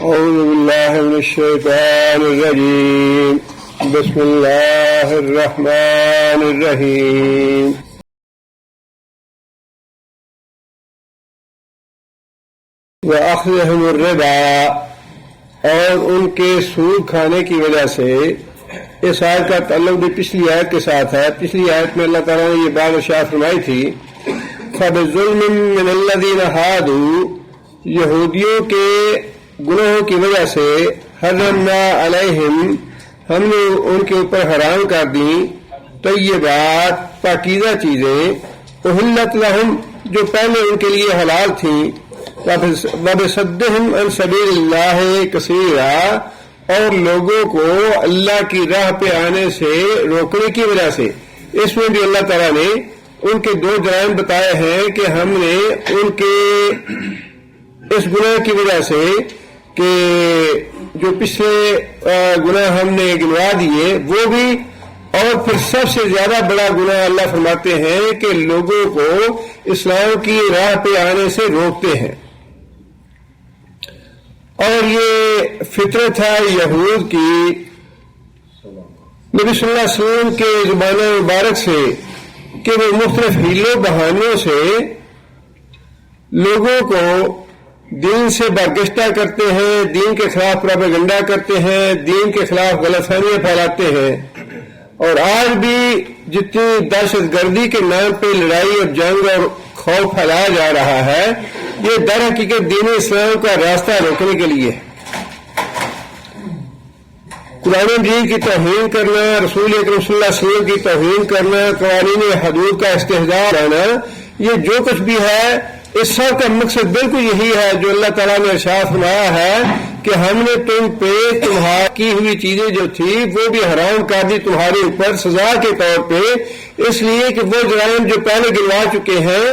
أعوذ بالله من الشيطان الرجيم. بسم الله الرحمن الرحيم. وأخذهم الربا، اور ان کے سود کھانے کی وجہ سے. اس آیت کا تعلق بھی پچھلی آیت کے ساتھ ہے. پچھلی آیت میں اللہ تعالیٰ نے یہ بات ارشاد فرمائی تھی فَبِظُلْمٍ مِّنَ الَّذِينَ هَادُوا، یہودیوں کے گناہوں کی وجہ سے حرمنا علیہم، ہم نے ان کے اوپر حرام کر دیں طیبات، پاکیزہ چیزیں، احلت لہم، جو پہلے ان کے لیے حلال تھیں، وبصدہم عن سبیل اللہ کثیرا، اور لوگوں کو اللہ کی راہ پہ آنے سے روکنے کی وجہ سے. اس میں بھی اللہ تعالیٰ نے ان کے دو جرائم بتائے ہیں کہ ہم نے ان کے اس گناہ کی وجہ سے کہ جو پچھلے گناہ ہم نے گنوا دیے وہ بھی، اور پھر سب سے زیادہ بڑا گناہ اللہ فرماتے ہیں کہ لوگوں کو اسلام کی راہ پہ آنے سے روکتے ہیں. اور یہ فطرت ہے یہود کی نبی صلی اللہ علیہ وسلم کے زبان مبارک سے کہ وہ مختلف حیلوں بہانوں سے لوگوں کو دین سے برگشتہ کرتے ہیں، دین کے خلاف پروپیگنڈا کرتے ہیں، دین کے خلاف غلط فہمیاں پھیلاتے ہیں. اور آج بھی جتنی دہشت گردی کے نام پہ لڑائی اور جنگ اور خوف پھیلایا جا رہا ہے، یہ در حقیقت دین اسلام کا راستہ روکنے کے لیے ہے. قرآن مجید کی توہین کرنا، رسول اکرم صلی اللہ علیہ وسلم کی توہین کرنا، قوانین حدود کا استہزاء کرنا، یہ جو کچھ بھی ہے اس سب کا مقصد بالکل یہی ہے جو اللہ تعالیٰ نے ارشاد فرمایا ہے کہ ہم نے تم پہ تمہاری کی ہوئی چیزیں جو تھی وہ بھی حرام کر دی تمہارے اوپر سزا کے طور پہ، اس لیے کہ وہ جرائم جو پہلے گنوا چکے ہیں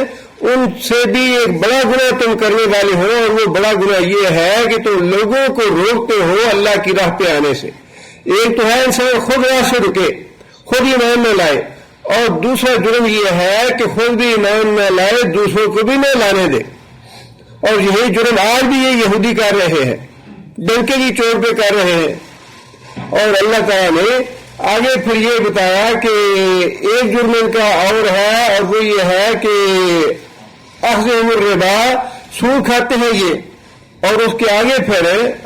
ان سے بھی ایک بڑا گناہ تم کرنے والے ہو، اور وہ بڑا گناہ یہ ہے کہ تم لوگوں کو روکتے ہو اللہ کی راہ پہ آنے سے. ایک تو ہے انسان خود راہ سے رکے، خود ایمان نہ لائے، اور دوسرا جرم یہ ہے کہ خود بھی ایمان نہ لائے، دوسروں کو بھی نہ لانے دے. اور یہی جرم آج بھی یہ یہودی کر رہے ہیں، ڈنکے کی چوٹ پہ کر رہے ہیں. اور اللہ تعالیٰ نے آگے پھر یہ بتایا کہ ایک جرم ان کا اور ہے، اور وہ یہ ہے کہ اخذہم الربا، سود کھاتے ہیں یہ. اور اس کے آگے پھر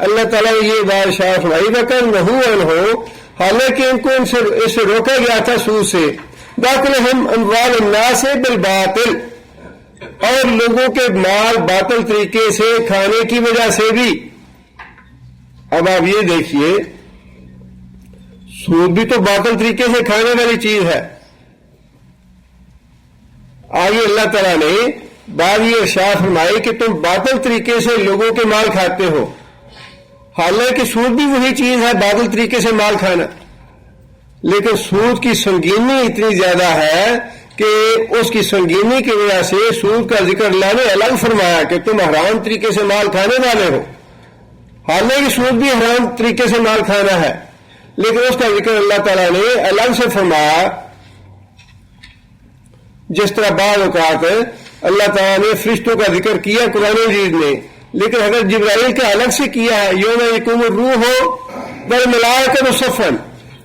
اللہ تعالیٰ نے یہ بات ارشاد فرمائی وَكَنَّهُ عَنْهُ، حالانکہ ان کو اس سے روکا گیا تھا سود سے. وَأَكْلِهِمْ أَمْوَالَ النَّاسِ بِالْبَاطِلِ، اور لوگوں کے مال باطل طریقے سے کھانے کی وجہ سے بھی. اب آپ یہ دیکھیے، سود بھی تو باطل طریقے سے کھانے والی چیز ہے. آگے اللہ تعالیٰ نے بعد یہ ارشاد فرمائی کہ تم باطل طریقے سے لوگوں کے مال کھاتے ہو، حالانکہ سود بھی وہی چیز ہے، باطل طریقے سے مال کھانا. لیکن سود کی سنگینی اتنی زیادہ ہے کہ اس کی سنگینی کی وجہ سے سود کا ذکر اللہ نے الگ فرمایا کہ تم حرام طریقے سے مال کھانے والے ہو. حالانکہ سود بھی حرام طریقے سے مال کھانا ہے، لیکن اس کا ذکر اللہ تعالیٰ نے الگ سے فرمایا. جس طرح بعض اوقات اللہ تعالیٰ نے فرشتوں کا ذکر کیا قرآن مجید میں، لیکن اگر جبرائیل کا الگ سے کیا ہے یوم یقوم الروح والملائکۃ صفا،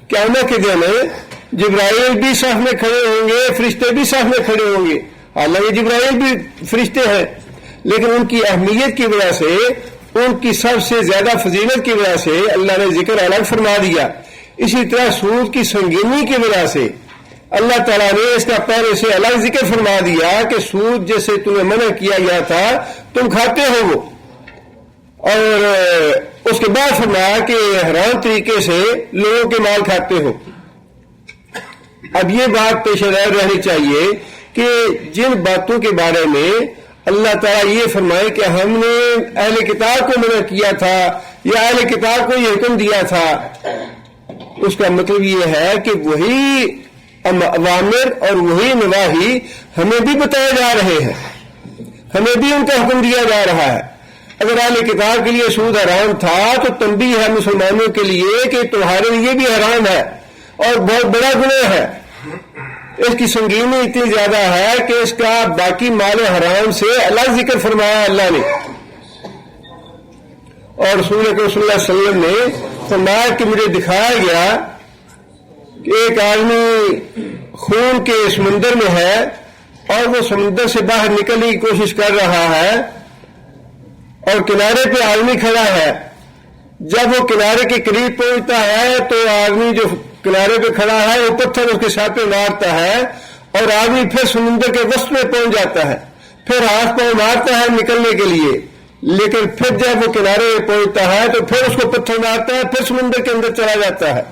قیامت کے دن جبرائیل بھی صف میں کھڑے ہوں گے، فرشتے بھی صف میں کھڑے ہوں گے. حالانکہ جبرائیل بھی فرشتے ہیں، لیکن ان کی اہمیت کی وجہ سے، ان کی سب سے زیادہ فضیلت کی وجہ سے اللہ نے ذکر الگ فرما دیا. اسی طرح سود کی سنگینی کی وجہ سے اللہ تعالیٰ نے اس کا پہلے سے الگ ذکر فرما دیا کہ سود جیسے تمہیں منع کیا گیا تھا تم کھاتے ہو وہ، اور اس کے بعد فرمایا کہ حرام طریقے سے لوگوں کے مال کھاتے ہو. اب یہ بات پیش نظر رہنی چاہیے کہ جن باتوں کے بارے میں اللہ تعالیٰ یہ فرمائے کہ ہم نے اہل کتاب کو منع کیا تھا یا اہل کتاب کو یہ حکم دیا تھا، اس کا مطلب یہ ہے کہ وہی اوامر اور وہی نواہی ہمیں بھی بتائے جا رہے ہیں، ہمیں بھی ان کا حکم دیا جا رہا ہے. اگر اہل کتاب کے لیے سود حرام تھا تو تنبیہ ہے مسلمانوں کے لیے کہ تمہارے لیے بھی حرام ہے اور بہت بڑا گناہ ہے. اس کی سنگینی اتنی زیادہ ہے کہ اس کا باقی مال حرام سے الگ ذکر فرمایا اللہ نے. اور رسول اکرم صلی اللہ علیہ وسلم نے فرمایا کہ مجھے دکھایا گیا کہ ایک آدمی خون کے سمندر میں ہے اور وہ سمندر سے باہر نکلنے کی کوشش کر رہا ہے اور کنارے پہ آدمی کھڑا ہے. جب وہ کنارے کے قریب پہنچتا ہے تو آدمی جو کنارے پہ کھڑا ہے وہ پتھر اس کے ساتھ پہ مارتا ہے اور آدمی پھر سمندر کے وسط میں پہنچ جاتا ہے, پھر ہاتھ پاؤں مارتا ہے نکلنے کے لیے, لیکن پھر جب وہ کنارے پہ پہنچتا ہے تو پھر اس کو پتھر مارتا ہے, پھر سمندر کے اندر چلا جاتا ہے.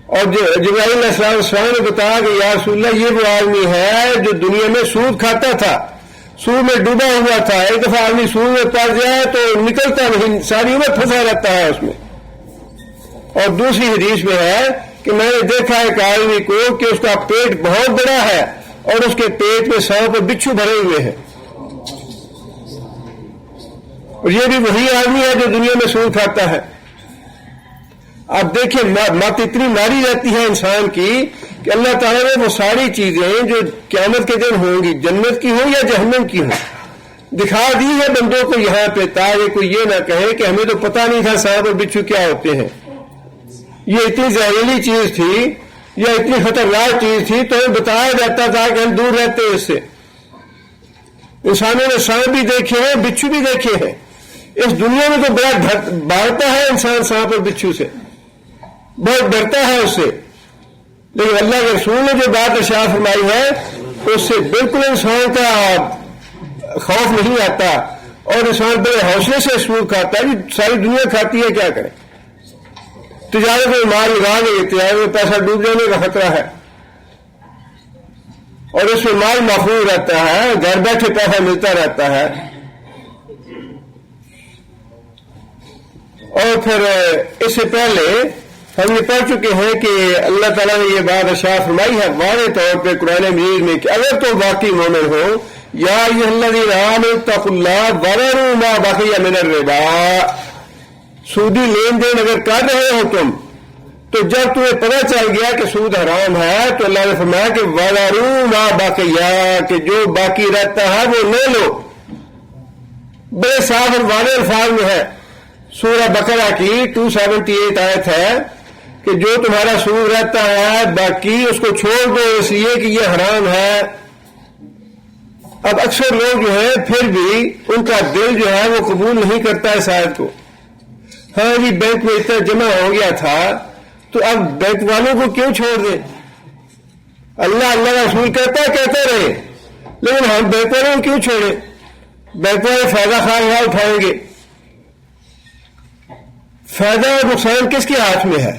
اور جبرائیل علیہ السلام نے بتایا کہ یا رسول اللہ یہ وہ آدمی ہے جو دنیا میں سود کھاتا تھا, سود میں ڈوبا ہوا تھا. ایک دفعہ آدمی سود میں پڑ جائے تو نکلتا نہیں, ساری عمر پھنسا رہتا ہے اس میں. اور دوسری حدیث میں ہے کہ میں نے دیکھا ایک آدمی کو کہ اس کا پیٹ بہت بڑا ہے اور اس کے پیٹ میں 100 پر بچھو بھرے ہوئے ہیں, اور یہ بھی وہی آدمی ہے جو دنیا میں سود کھاتا ہے. اب دیکھیں مت اتنی ماری رہتی ہے انسان کی کہ اللہ تعالیٰ نے وہ ساری چیزیں جو قیامت کے دن ہوں گی, جنت کی ہوں یا جہنم کی ہوں, دکھا دی ہے بندوں کو یہاں پہ, تاکہ کوئی یہ نہ کہے کہ ہمیں تو پتہ نہیں تھا سانپ اور بچھو کیا ہوتے ہیں. یہ اتنی زہریلی چیز تھی یا اتنی خطرناک چیز تھی تو ہمیں بتایا جاتا تھا کہ ہم دور رہتے ہیں اس سے. انسانوں نے سانپ بھی دیکھے ہیں, بچھو بھی دیکھے ہیں. اس دنیا میں تو بڑا بھاگتا ہے انسان سانپ اور بچھو سے, بہت ڈرتا ہے اس سے, لیکن اللہ کے رسول نے جو بات ارشاد فرمائی ہے اس سے بالکل انسان کا خوف نہیں آتا اور انسان بڑے حوصلے سے سود کھاتا ہے. ساری دنیا کھاتی ہے, کیا کرے, تجارت میں مال لگا نہیں, تجارت میں پیسہ ڈوب جانے کا خطرہ ہے اور اس میں مال محفوظ رہتا ہے, گھر بیٹھے پیسہ ملتا رہتا ہے. اور پھر اس سے پہلے ہم یہ پڑھ چکے ہیں کہ اللہ تعالیٰ نے یہ بات ارشاد فرمائی ہے واضح طور پہ قرآن مجید میں کہ اگر تو واقعی مومن ہو, یا ایھا الذین آمنوا اتقوا اللہ وذروا ما بقی من الربا, سودی لین دین اگر کر رہے ہو تم تو جب تمہیں پتہ چل گیا کہ سود حرام ہے تو اللہ نے فرمایا کہ وذروا ما بقی, کہ جو باقی رہتا ہے وہ لے لو. بڑے صاف اور واضح الفاظ میں ہے. سورہ بقرہ کی 278 آیت ہے کہ جو تمہارا سود رہتا ہے باقی اس کو چھوڑ دو اس لیے کہ یہ حرام ہے. اب اکثر لوگ جو ہے پھر بھی ان کا دل جو ہے وہ قبول نہیں کرتا ہے اس آیت کو. ہاں جی بینک میں اتنا جمع ہو گیا تھا تو اب بینک والوں کو کیوں چھوڑ دیں, اللہ اللہ کا رسول کہتا ہے کہتے رہے, لیکن ہم بینک والوں کو کیوں چھوڑیں, بینک والے فائدہ خواہ اٹھائیں گے. فائدہ اور نقصان کس کے ہاتھ میں ہے,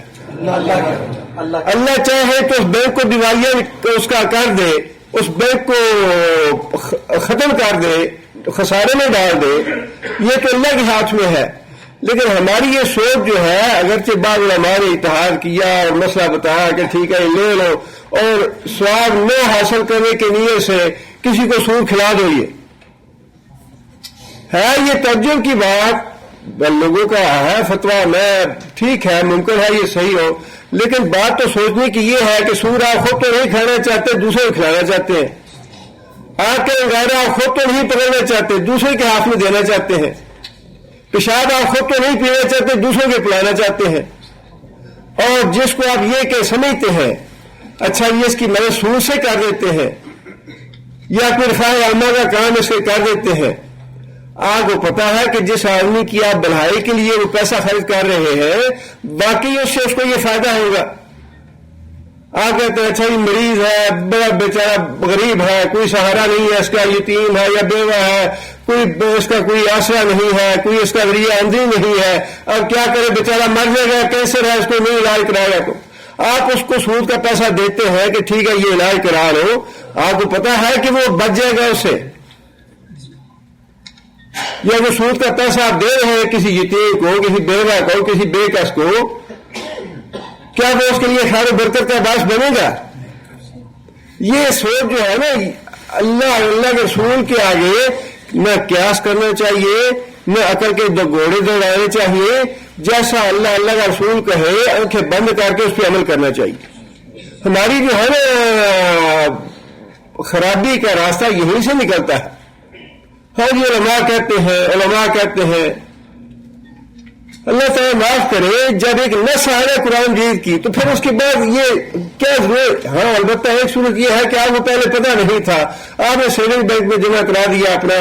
اللہ چاہے تو اس بینک کو دیوالیہ اس کا کر دے, اس بینک کو ختم کر دے, خسارے میں ڈال دے, یہ تو اللہ کے ہاتھ میں ہے. لیکن ہماری یہ سوچ جو ہے, اگرچہ بعض علماء نے اتحاد کیا اور مسئلہ بتایا کہ ٹھیک ہے لے لو اور ثواب نہ حاصل کرنے کی نیت سے کسی کو سود کھلا دو, یہ ہے یہ تعجب کی بات لوگوں کا ہے فتویٰ میں, ٹھیک ہے ممکن ہے یہ صحیح ہو, لیکن بات تو سوچنے کی یہ ہے کہ سود آپ خود تو نہیں کھانا چاہتے, دوسرے کو کھلانا چاہتے ہیں. آپ کے غیر آپ خود تو نہیں پکڑنا چاہتے, دوسرے کے ہاتھ میں دینا چاہتے ہیں. پیشاب آپ خود تو نہیں پینا چاہتے, دوسروں کے پلانا چاہتے ہیں. اور جس کو آپ یہ کہ سمجھتے ہیں اچھا یہ اس کی مدد سود سے کر دیتے ہیں یا پھر رفاع عامہ کا کام اس سے کر دیتے ہیں, آپ کو پتا ہے کہ جس آدمی کی آپ بھلائی کے لیے وہ پیسہ خرچ کر رہے ہیں باقی اس سے اس کو یہ فائدہ ہوگا. آپ کہتے ہیں اچھا یہ مریض ہے, بڑا بیچارہ غریب ہے, کوئی سہارا نہیں ہے, اس کا یتیم ہے یا بیوہ ہے, کوئی اس کا کوئی آسرا نہیں ہے, کوئی اس کا ذریعہ آمدنی نہیں ہے, اب کیا کرے بیچارہ مر جائے گا, کینسر ہے اس کو نہیں علاج کرائے گا, تو آپ اس کو سود کا پیسہ دیتے ہیں کہ ٹھیک ہے یہ علاج کرا لو. آپ کو پتا ہے کہ وہ بچ جائے گا اس سے, یا وہ سود کا پیسہ آپ دے رہے ہیں کسی یتیم کو, کسی بیوہ کو, کسی بے کس کو, کیا وہ اس کے لیے خیر و برکت کا باعث بنے گا؟ یہ سوچ جو ہے نا اللہ کے رسول کے آگے نہ قیاس کرنا چاہیے, نہ عقل کے دو گھوڑے دوڑانے چاہیے. جیسا اللہ کا رسول کہے آنکھیں بند کر کے اس پہ عمل کرنا چاہیے. ہماری جو ہے نا خرابی کا راستہ یہیں سے نکلتا ہے. ہاں جی علماء کہتے ہیں اللہ تعالیٰ معاف کرے، جب ایک نص آئے قرآن مجید کی تو پھر اس کے بعد یہ کیا ضرورت؟ ہاں البتہ ایک صورت یہ ہے کہ آپ کو پہلے پتہ نہیں تھا، آپ نے سیونگ بینک میں جمع کرا دیا، اپنا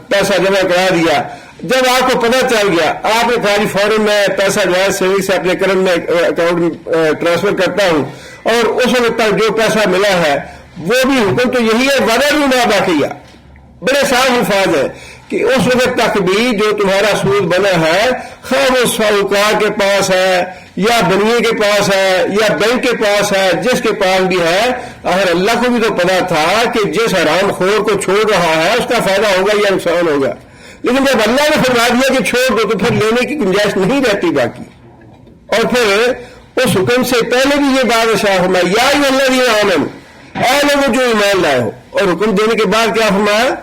پیسہ جمع کرا دیا، جب آپ کو پتہ چل گیا آپ نے کہا جی فوراً میں پیسہ جو ہے سیونگ سے اپنے کرنٹ میں اکاؤنٹ میں ٹرانسفر کرتا ہوں، اور اس وقت تک جو پیسہ ملا ہے وہ بھی حکم تو یہی ہے وَذَرُوا مَا بَقِیَ، بڑے صاف الفاظ ہے کہ اس وقت تک بھی جو تمہارا سود بنا ہے، خواہ وہ ساہوکار کے پاس ہے یا بنیے کے پاس ہے یا بینک کے پاس ہے، جس کے پاس بھی ہے، اگر اللہ کو بھی تو پتا تھا کہ جس حرام خور کو چھوڑ رہا ہے اس کا فائدہ ہوگا یا نقصان ہوگا، لیکن جب اللہ نے فرما دیا کہ چھوڑ دو تو پھر لینے کی گنجائش نہیں رہتی باقی۔ اور پھر اس حکم سے پہلے بھی یہ بات ارشاد فرمایا یا ایھا الذین آمنوا، اے لوگوں جو ایمان لائے ہو، اور حکم دینے کے بعد کیا فرمایا؟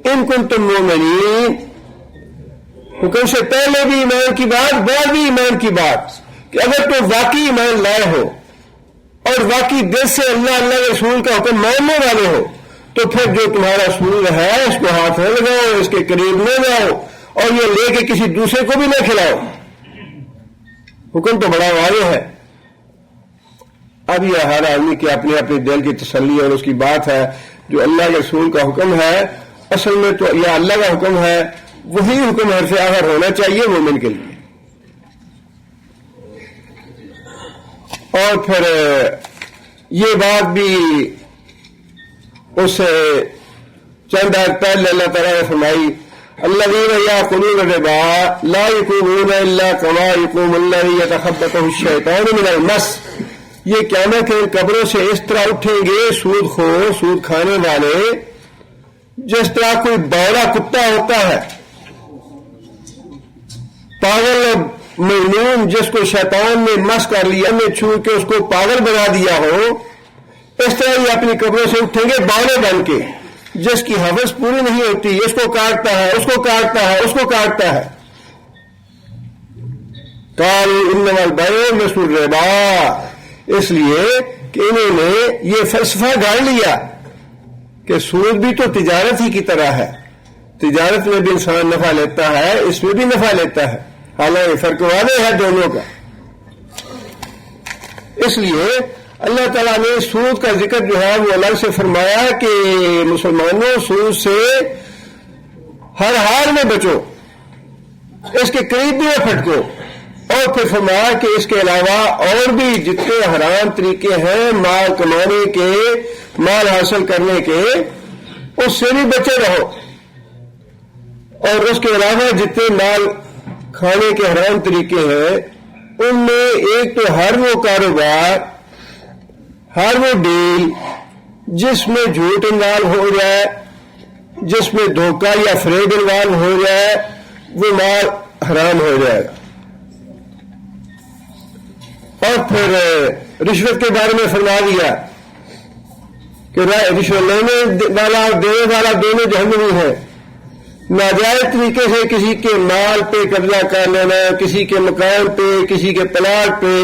ان کنتم مؤمنین، حکم سے پہلے بھی ایمان کی بات، بعد بھی ایمان کی بات، کہ اگر تم واقعی ایمان لائے ہو اور واقعی دل سے اللہ کے رسول کا حکم ماننے والے ہو، تو پھر جو تمہارا سود ہے اس کو ہاتھ نہ لگاؤ، اس کے قریب نہ جاؤ، اور یہ لے کے کسی دوسرے کو بھی نہ کھلاؤ۔ حکم تو بڑا واضح ہے۔ اب یہ ہر آدمی کے اپنے اپنے دل کی تسلی اور اس کی بات ہے، جو اللہ کے رسول کا حکم ہے اصل میں تو یا اللہ کا حکم ہے، وہی حکم حرف آخر ہونا چاہیے مومن کے لیے۔ اور پھر یہ بات بھی اس چند آیت پہلے اللہ تعالیٰ نے فرمائی الذین یأکلون الربا لا یقومون الا کما یقوم الذی یتخبطہ الشیطان من المس، یہ قیامت کے قبروں سے اس طرح اٹھیں گے سود خور، سود کھانے والے، جس طرح کوئی بوڑا کتا ہوتا ہے، پاگل مجنون جس کو شیطان نے مس کر لیا، نے چھو کے اس کو پاگل بنا دیا ہو، اس طرح یہ اپنی قبروں سے اٹھیں گے بولے بن کے، جس کی حوث پوری نہیں ہوتی، اس کو کاٹتا ہے، اس کو کاٹتا ہے، اس کو کاٹتا ہے۔ قالوا انما البیع مثل الربا، اس لیے کہ انہوں نے یہ فلسفہ گاڑ لیا کہ سود بھی تو تجارت ہی کی طرح ہے، تجارت میں بھی انسان نفع لیتا ہے، اس میں بھی نفع لیتا ہے، حالانکہ فرق واضح ہے دونوں کا۔ اس لیے اللہ تعالیٰ نے سود کا ذکر جو ہے وہ الگ سے فرمایا کہ مسلمانوں سود سے ہر حال میں بچو، اس کے قریب بھی نہ پھٹکو، اور پھر فرمایا کہ اس کے علاوہ اور بھی جتنے حرام طریقے ہیں مال کمانے کے، مال حاصل کرنے کے، اس سے بھی بچے رہو، اور اس کے علاوہ جتنے مال کھانے کے حرام طریقے ہیں ان میں ایک تو ہر وہ کاروبار، ہر وہ ڈیل جس میں جھوٹ انوالو ہو جائے، جس میں دھوکہ یا فریب انوالو ہو جائے، وہ مال حرام ہو جائے گا۔ اور پھر رشوت کے بارے میں فرما دیا کہ رشوت لینے والا اور دینے والا دونوں جہنمی ہیں۔ ناجائز طریقے سے کسی کے مال پہ قبضہ کر لینا، کسی کے مکان پہ، کسی کے پلاٹ پہ،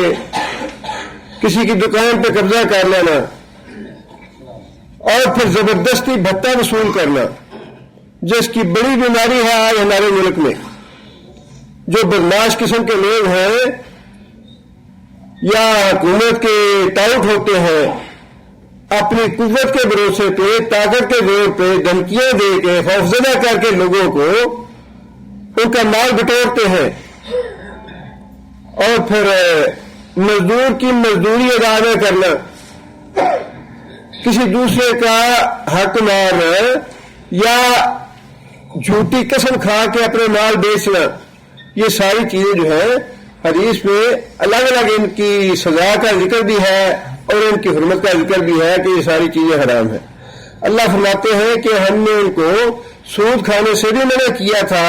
کسی کی دکان پہ قبضہ کر لینا، اور پھر زبردستی بھتہ وصول کرنا، جس کی بڑی بیماری ہے آج ہمارے ملک میں۔ جو بدماش قسم کے لوگ ہیں یا حکومت کے ٹاؤٹ ہوتے ہیں، اپنی قوت کے بھروسے پہ، طاقت کے زور پہ دھمکیاں دے کے، خوفزدہ کر کے لوگوں کو ان کا مال بٹورتے ہیں، اور پھر مزدور کی مزدوری ادا نہ کرنا، کسی دوسرے کا حق مارنا، یا جھوٹی قسم کھا کے اپنے مال بیچنا، یہ ساری چیزیں جو ہیں حدیث میں الگ الگ ان کی سزا کا ذکر بھی ہے اور ان کی حرمت کا ذکر بھی ہے کہ یہ ساری چیزیں حرام ہیں۔ اللہ فرماتے ہیں کہ ہم نے ان کو سود کھانے سے بھی منع کیا تھا،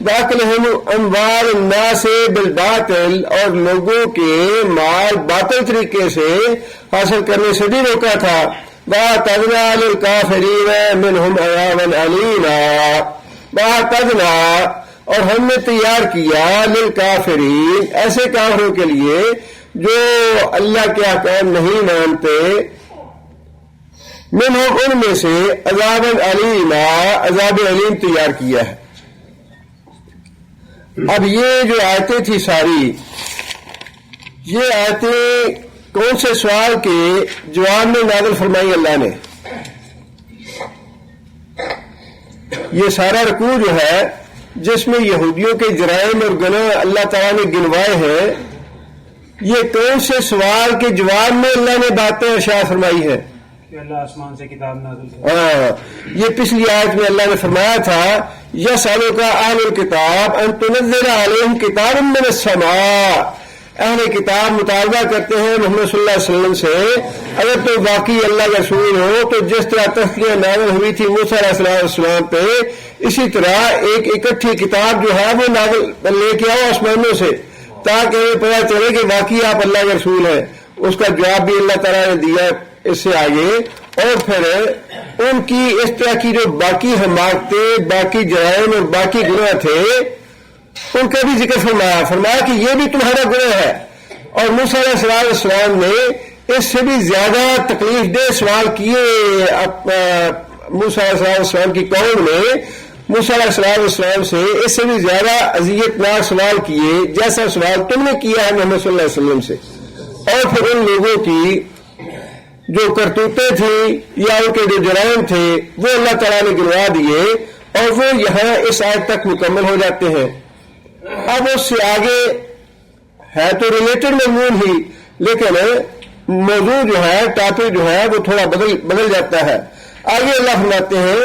وَأَكْلِهِمْ أَمْوَالَ النَّاسِ بِالْبَاطِلِ، اور لوگوں کے مال باطل طریقے سے حاصل کرنے سے بھی روکا تھا، وَأَعْتَدْنَا لِلْكَافِرِينَ مِنْهُمْ عَذَابًا أَلِيمًا، وَأَعْتَدْنَا، اور ہم نے تیار کیا للکافرین، ایسے کافروں کے لیے جو اللہ کے احکام نہیں مانتے، منہم ان میں سے عذاب علیما عذاب علیم تیار کیا ہے. اب یہ جو آیتیں تھی ساری، یہ آیتیں کون سے سوال کے جواب میں نازل فرمائی اللہ نے؟ یہ سارا رکوع جو ہے جس میں یہودیوں کے جرائم اور گناہ اللہ تعالیٰ نے گنوائے ہیں، یہ کون سے سوال کے جواب میں اللہ نے باتیں ارشاد فرمائی ہے؟ کہ اللہ آسمان سے کتاب نازل کرے. یہ پچھلی آیت میں اللہ نے فرمایا تھا یسألک اہل الکتاب ان تنزل علیہم کتاب من السماء. اہل کتاب مطالبہ کرتے ہیں محمد صلی اللہ علیہ وسلم سے، اگر تو واقعی اللہ کا رسول ہو تو جس طرح تخلیہ نازل ہوئی تھی موسیٰ علیہ السلام پہ، اسی طرح ایک اکٹھی کتاب جو ہے وہ نازل لے کے آؤ آسمانوں سے، تاکہ ہمیں پتہ چلے کہ واقعی آپ اللہ کے رسول ہیں. اس کا جواب بھی اللہ تعالیٰ نے دیا اس سے آگے. اور پھر ان کی اس طرح کی جو باقی حماقتیں، باقی جرائم اور باقی گناہ تھے ان کا بھی ذکر فرمایا کہ یہ بھی تمہارا گناہ ہے. اور موسیٰ علیہ السلام نے اس سے بھی زیادہ تکلیف دہ سوال کیے. موسیٰ علیہ السلام کی قوم نے موسیٰ علیہ السلام سے اس سے بھی زیادہ اذیت ناک سوال کیے جیسا سوال تم نے کیا ہے محمد صلی اللہ علیہ وسلم سے. اور پھر ان لوگوں کی جو کرتوتیں تھیں یا ان کے جو جرائم تھے وہ اللہ تعالیٰ نے گنوا دیے، اور وہ یہاں اس آیت تک مکمل ہو جاتے ہیں. اب اس سے آگے ہے تو ریلیٹڈ مضمون ہی، لیکن موضوع جو ہے، ٹاپک جو ہے وہ تھوڑا بدل جاتا ہے. آگے اللہ فرماتے ہیں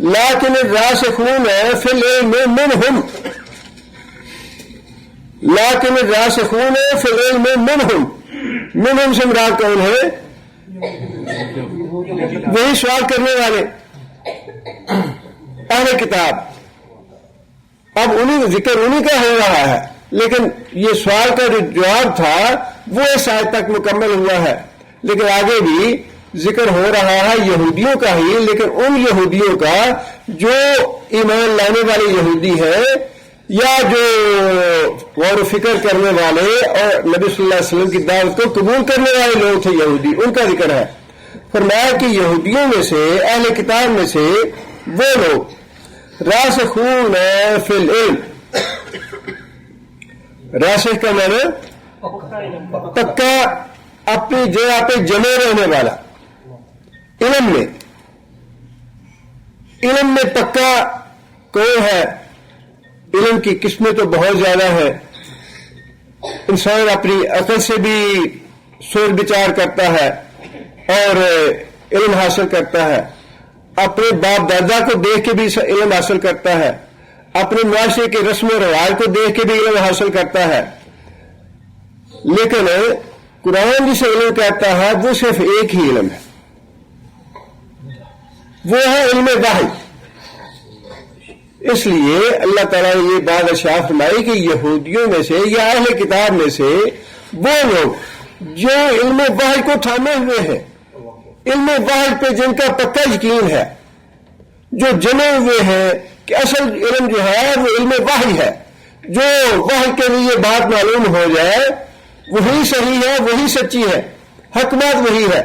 لیکن الراسخون فی العلم منہم، لیکن الراسخون فی العلم منہم سے مراد کون ہے؟ وہی سوال کرنے والے اہل کتاب. اب ذکر انہی کا ہو رہا ہے، لیکن یہ سوال کا جو جواب تھا وہ اس آیت تک مکمل ہوا ہے. لیکن آگے بھی ذکر ہو رہا ہے یہودیوں کا ہی، لیکن ان یہودیوں کا جو ایمان لانے والے یہودی ہیں یا جو غور و فکر کرنے والے اور نبی صلی اللہ علیہ وسلم کی دعوت کو قبول کرنے والے لوگ تھے یہودی، ان کا ذکر ہے. فرمایا کہ یہودیوں میں سے، اہل کتاب میں سے وہ لوگ راسخون فی العلم، راسخ کا معنی پکا، اپنی جگہ پہ جمے رہنے والا. علم میں پکا کون ہے؟ علم کی قسمیں تو بہت زیادہ ہیں. انسان اپنی عقل سے بھی سوچ بچار کرتا ہے اور علم حاصل کرتا ہے، اپنے باپ دادا کو دیکھ کے بھی علم حاصل کرتا ہے، اپنے معاشرے کے رسم و رواج کو دیکھ کے بھی علم حاصل کرتا ہے. لیکن قرآن جسے علم کہتا ہے وہ صرف ایک ہی علم ہے، وہ ہے علم واحد. اس لیے اللہ تعالیٰ نے یہ بات ارشاد فرمائی کہ یہودیوں میں سے یا اہل کتاب میں سے وہ لوگ جو علم واحد کو تھامے ہوئے ہیں، علم واحد پہ جن کا پکا یقین ہے، جو جمے ہوئے ہیں کہ اصل علم جو ہے وہ علم واحد ہے، جو واحد کے لیے بات معلوم ہو جائے وہی صحیح ہے، وہی سچی ہے، حق بات وہی ہے.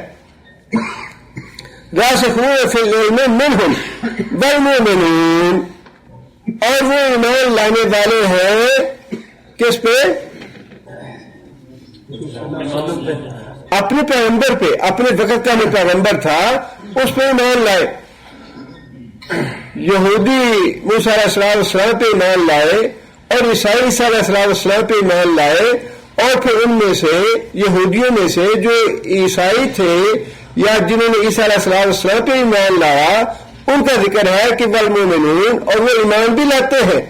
راسخون فی العلم منہم والمؤمنون، اور وہ ایمان لانے والے ہیں کس پہ؟ اپنے پیغمبر پہ. اپنے وقت کا جو پیغمبر تھا اس پہ ایمان لائے. یہودی موسیٰ علیہ السلام پہ ایمان لائے اور عیسائی عیسیٰ علیہ السلام پہ ایمان لائے. اور پھر ان میں سے یہودیوں میں سے جو عیسائی تھے یا جنہوں نے عیسیٰ علیہ السلام پہ ایمان لایا ان کا ذکر ہے کہ والمؤمنون، اور وہ ایمان بھی لاتے ہیں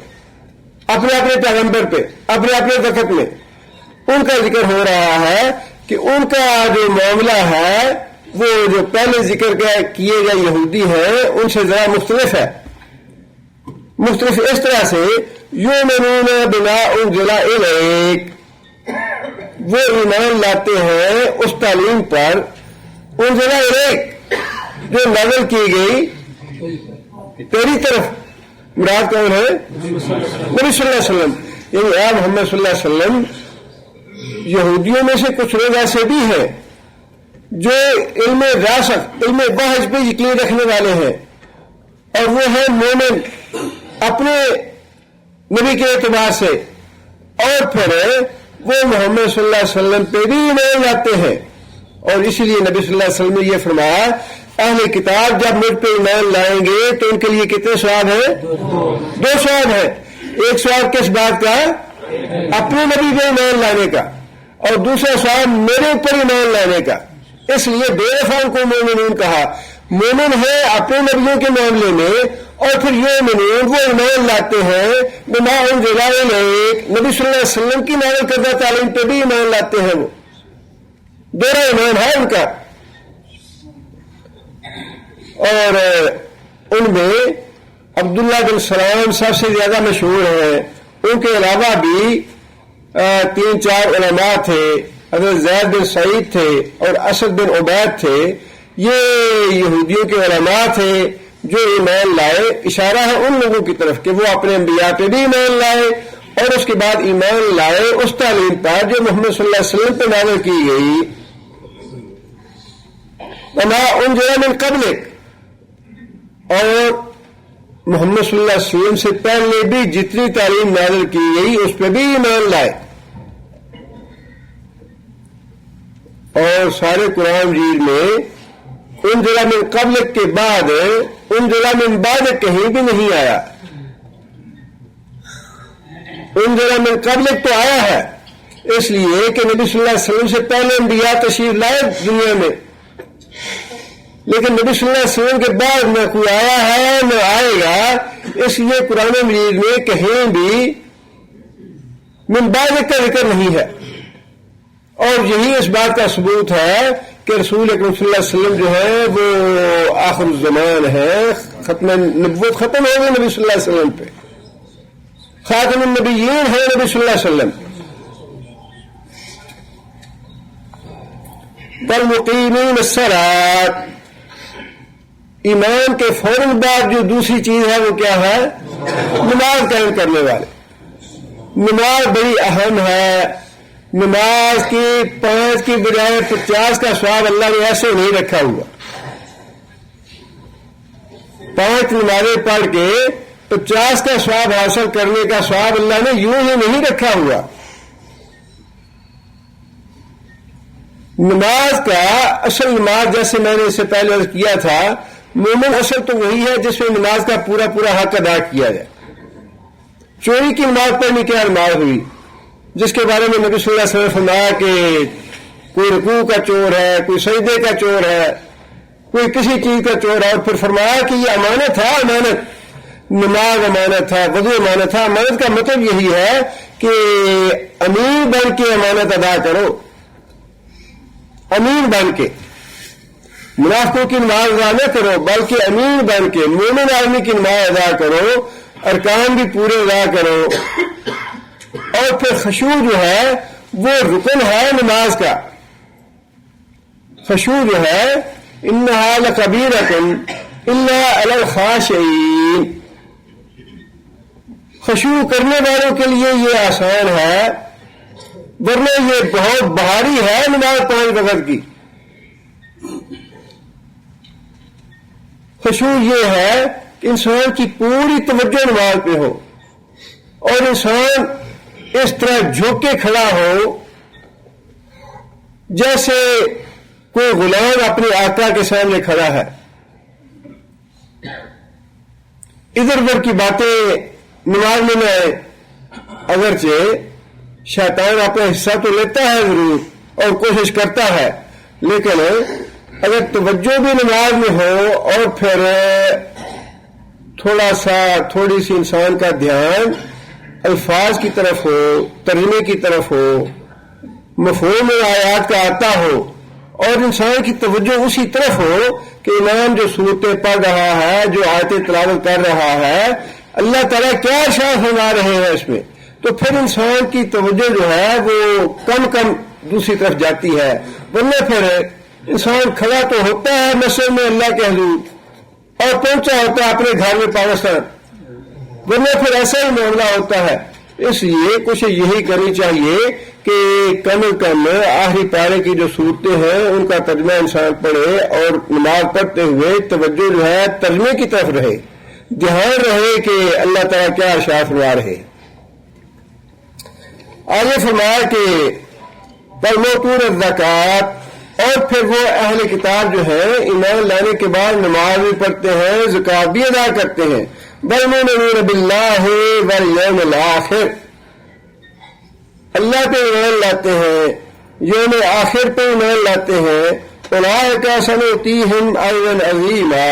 اپنے اپنے پیغمبر پہ اپنے اپنے وقت میں. ان کا ذکر ہو رہا ہے کہ ان کا جو معاملہ ہے وہ جو پہلے ذکر کیے گئے یہودی ہیں ان سے ذرا مختلف ہے. مختلف اس طرح سے یؤمنون بما انزل الیک، وہ ایمان لاتے ہیں اس تعلیم پر انزل الیک جو نازل کی گئی تیری طرف. مراد کون ہے؟ نبی صلی اللہ علیہ وسلم. یعنی آپ محمد صلی اللہ علیہ وسلم. یہودیوں میں سے کچھ لوگ ایسے بھی ہیں جو علم راسخ علم بحث پہ یقین رکھنے والے ہیں، اور وہ ہے مومن اپنے نبی کے اعتبار سے، اور پھر وہ محمد صلی اللہ علیہ وسلم پہ بھی ایمان لاتے ہیں. اور اسی لیے نبی صلی اللہ علیہ وسلم نے یہ فرمایا اہل کتاب جب مجھ پہ ایمان لائیں گے تو ان کے لیے کتنے ثواب ہیں؟ 2 ثواب ہیں. ایک ثواب کس بات کا؟ اپنے نبی پہ ایمان لانے کا، اور دوسرا ثواب میرے اوپر ایمان لانے کا. اس لیے بے وفاؤں کو مومنون کہا. مومن ہے اپنے نبیوں کے معاملے میں، اور پھر یہ مومن وہ ایمان لاتے ہیں بما انزل الیک، نبی صلی اللہ علیہ وسلم کی نازل کردہ تعلیم پہ بھی ایمان لاتے ہیں. وہ دوہرا ایمان ہے ان کا. اور ان میں عبداللہ بن سلام سب سے زیادہ مشہور ہیں. ان کے علاوہ بھی 3-4 علماء تھے. حضرت زید بن سعید تھے اور اسد بن عبید تھے. یہ یہودیوں کے علماء تھے جو ایمان لائے. اشارہ ہے ان لوگوں کی طرف کہ وہ اپنے انبیاء پہ بھی ایمان لائے اور اس کے بعد ایمان لائے اس تعلیم پر جو محمد صلی اللہ علیہ وسلم پہ نازل کی گئی. وما انزل من قبلک، اور محمد صلی اللہ علیہ وسلم سے پہلے بھی جتنی تعلیم نازل کی گئی اس پہ بھی ایمان لائے. اور سارے قرآن مجید میں انزل من قبلک کے بعد انزل من بعدک کہیں بھی نہیں آیا. انزل من قبلک تو آیا ہے اس لیے کہ نبی صلی اللہ علیہ وسلم سے پہلے انبیاء تشریف لائے دنیا میں، لیکن نبی صلی اللہ علیہ وسلم کے بعد نہ کوئی آیا ہے نہ آئے گا. اس لیے قرآن مجید میں کہیں بھی من بعدک کا ذکر نہیں ہے. اور یہی اس بات کا ثبوت ہے کہ رسول اکرم صلی اللہ علیہ وسلم جو ہے وہ آخر الزمان ہے. ختم نبوت ختم ہو گئی نبی صلی اللہ علیہ وسلم پہ. خاتم النبیین ہے نبی صلی اللہ علیہ وسلم. والمقیمین الصلاۃ، ایمان کے فوراً بعد جو دوسری چیز ہے وہ کیا ہے؟ نماز قائم کرنے والے. نماز بڑی اہم ہے. نماز کی 5 کی بجائے 50 کا ثواب اللہ نے ایسے نہیں رکھا ہوا. 5 نمازیں پڑھ کے 50 کا ثواب حاصل کرنے کا ثواب اللہ نے یوں ہی نہیں رکھا ہوا. نماز کا اصل نماز جیسے میں نے اس سے پہلے عرض کیا تھا، مومن اصل تو وہی ہے جس میں نماز کا پورا پورا حق ادا کیا جائے. چوری کی نماز پڑھنے کیا نماز ہوئی جس کے بارے میں نبی صلی اللہ علیہ وسلم نے فرمایا کہ کوئی رکوع کا چور ہے، کوئی سجدے کا چور ہے، کوئی کسی چیز کا چور ہے. اور پھر فرمایا کہ یہ امانت تھا. امانت نماز امانت تھا، وضو امانت تھا. امانت کا مطلب یہی ہے کہ امیر بن کے امانت ادا کرو. امیر بن کے منافقوں کی نماز ادا نہ کرو بلکہ امیر بن کے مومن آدمی کی نماز ادا کرو. ارکان بھی پورے ادا کرو. اور پھر خشوع جو ہے وہ رکن ہے نماز کا. خشوع جو ہے انہا لکبیرۃ الا علی الخاشعین، خشوع کرنے والوں کے لیے یہ آسان ہے، ورنہ یہ بہت بھاری ہے نماز 5 وقت کی. خشوع یہ ہے کہ انسان کی پوری توجہ نماز پہ ہو اور انسان اس طرح جھک کے کھڑا ہو جیسے کوئی غلام اپنے آقا کے سامنے کھڑا ہے. ادھر ادھر کی باتیں نماز میں نہ آئے. اگرچہ شیطان اپنا حصہ تو لیتا ہے ضرور اور کوشش کرتا ہے، لیکن اگر توجہ بھی نماز میں ہو اور پھر تھوڑی سی انسان کا دھیان الفاظ کی طرف ہو، ترجمے کی طرف ہو، مفہوم آیات کا آتا ہو اور انسان کی توجہ اسی طرف ہو کہ امام جو صورتیں پڑھ رہا ہے، جو آیتیں تلاوت کر رہا ہے، اللہ تعالیٰ کیا ارشاد فرما رہے ہیں اس میں، تو پھر انسان کی توجہ جو ہے وہ کم دوسری طرف جاتی ہے. ورنہ پھر انسان کھڑا تو ہوتا ہے مسجد میں اللہ کے حضور اور پہنچا ہوتا ہے اپنے گھر میں پاکستان، ورنہ پھر ایسا ہی معاملہ ہوتا ہے اس لیے کچھ یہی کرنی چاہیے کہ کم از کم آخری پارے کی جو صورتیں ہیں ان کا ترجمہ انسان پڑھے اور نماز پڑھتے ہوئے توجہ جو ہے ترجمے کی طرف رہے، دھیان رہے کہ اللہ تعالیٰ کیا ارشاد فرما رہے۔ آگے فرمایا کہ وَالْمُؤْتُونَ الزَّكَاةَ، اور پھر وہ اہل کتاب جو ہیں ایمان لانے کے بعد نماز بھی پڑھتے ہیں، زکوٰۃ بھی ادا کرتے ہیں، وَالْمُؤْمِنُونَ بِاللَّهِ وَالْيَوْمِ الْآخِرِ، اللہ پہ ایمان لاتے ہیں، یوم آخر پہ ایمان لاتے ہیں، اولئک سنؤتیہم اجرا عظیما،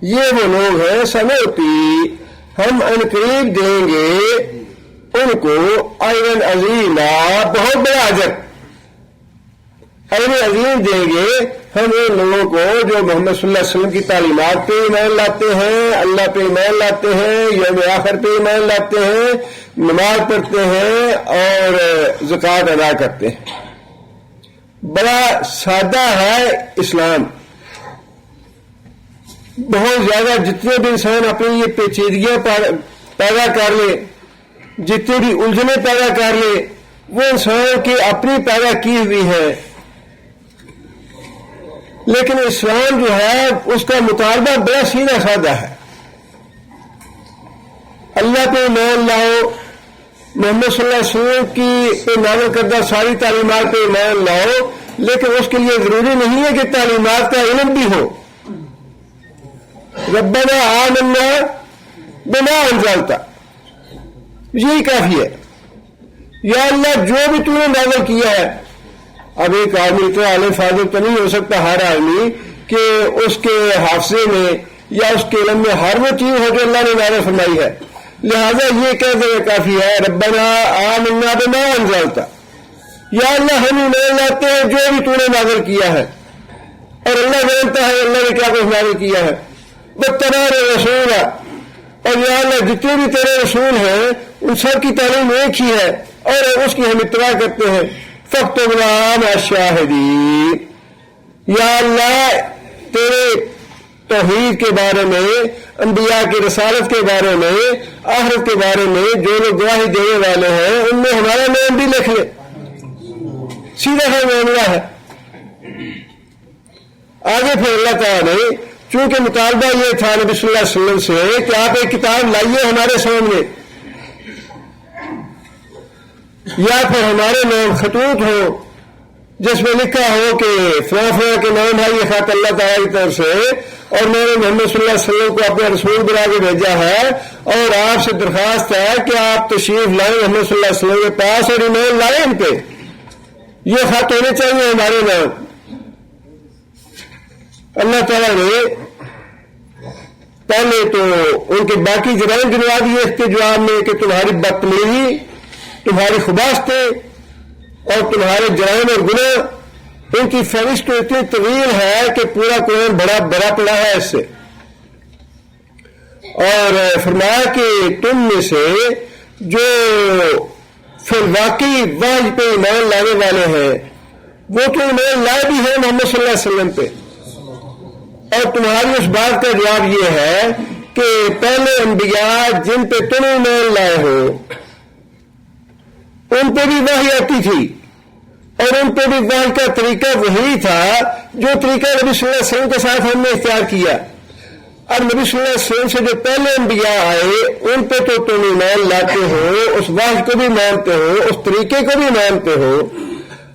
یہ وہ لوگ ہیں سنؤتی، ہم عنقریب دیں گے ان کو اجرا عظیما، بہت بڑا اجر، اجر عظیم دیں گے ہم ان لوگوں کو جو محمد صلی اللہ علیہ وسلم کی تعلیمات پہ ایمان لاتے ہیں، اللہ پہ ایمان لاتے ہیں، یوم آخر پہ ایمان لاتے ہیں، نماز پڑھتے ہیں اور زکوٰۃ ادا کرتے ہیں۔ بڑا سادہ ہے اسلام، بہت زیادہ جتنے بھی انسان اپنی یہ پیچیدگیاں پیدا کر لے، جتنی بھی الجھنیں پیدا کر لے، وہ انسان کی اپنی پیدا کی ہوئی ہے، لیکن اسلام جو ہے اس کا مطالبہ بڑا سیدھا سادہ ہے۔ اللہ پہ ایمان لاؤ، محمد صلی اللہ علیہ وسلم کی نازل کردہ ساری تعلیمات پہ ایمان لاؤ، لیکن اس کے لیے ضروری نہیں ہے کہ تعلیمات کا علم بھی ہو۔ ربنا آمنا بما انزلت، یہی کافی ہے، یا اللہ جو بھی تو نے نازل کیا ہے۔ اب ایک آدمی تو عالم فاضل تو نہیں ہو سکتا ہر آدمی کہ اس کے حافظے میں یا اس کے علم میں ہر وہ چیز ہو جو اللہ نے نازل فرمائی ہے، لہذا یہ کہہ دینا کافی ہے ربنا آمنا بما انزلت، یا اللہ ہم ایمان لاتے ہیں جو بھی تو نے نازل کیا ہے، اور اللہ جانتا ہے اللہ نے کیا کچھ نازل کیا ہے، واتبعنا الرسول، اور یا اللہ جتنے بھی تیرے رسول ہیں ان سب کی تعلیم ایک ہی ہے اور اس کی ہم اتباع کرتے ہیں، فاکتبنا مع الشاہدین، یا اللہ تیرے توحید کے بارے میں، انبیاء کی رسالت کے بارے میں، آخرت کے بارے میں جو لوگ گواہی دینے والے ہیں ان میں ہمارا نام بھی لکھ لے، سیدھا سا معاملہ ہے۔ آگے پھر اللہ تعالیٰ نے چونکہ مطالبہ یہ تھا نبی صلی اللہ علیہ وسلم سے کہ آپ ایک کتاب لائیے ہمارے سامنے، یا پھر ہمارے نام خطوط ہو جس میں لکھا ہو کہ فلاں فلاں کے نام ہے، یہ خط اللہ تعالیٰ کی طرف سے اور میں نے محمد صلی اللہ علیہ وسلم کو اپنا رسول بنا کے بھیجا ہے، اور آپ سے درخواست ہے کہ آپ تشریف لائیں محمد صلی اللہ علیہ وسلم کے پاس اور ایمان لائیں ان پہ، یہ خط ہونے چاہیے ہمارے نام۔ اللہ تعالیٰ نے پہلے تو ان کے باقی جرائم گنوا دیے اس کے جواب میں کہ تمہاری بدتمیزی، تمہاری خباثتیں اور تمہارے جرائم اور گناہ، ان کی فہرست تو اتنی طویل ہے کہ پورا قرآن بڑا پڑا ہے اس سے، اور فرمایا کہ تم میں سے جو فی الواقعی وحی پہ ایمان لانے والے ہیں وہ تو ایمان لائے بھی ہیں محمد صلی اللہ علیہ وسلم پہ، اور تمہاری اس بات کا جواب یہ ہے کہ پہلے انبیاء جن پہ تم ایمان لائے ہو ان پہ بھی وحی آتی تھی، اور ان پہ بھی وحی کا طریقہ وہی تھا جو طریقہ نبی صلی اللہ علیہ وسلم کے ساتھ ہم نے اختیار کیا۔ اور نبی صلی اللہ علیہ وسلم سے جو پہلے انبیاء آئے ان پہ تو تم ایمان لاتے ہو، اس وحی کو بھی مانتے ہو، اس طریقے کو بھی مانتے ہو،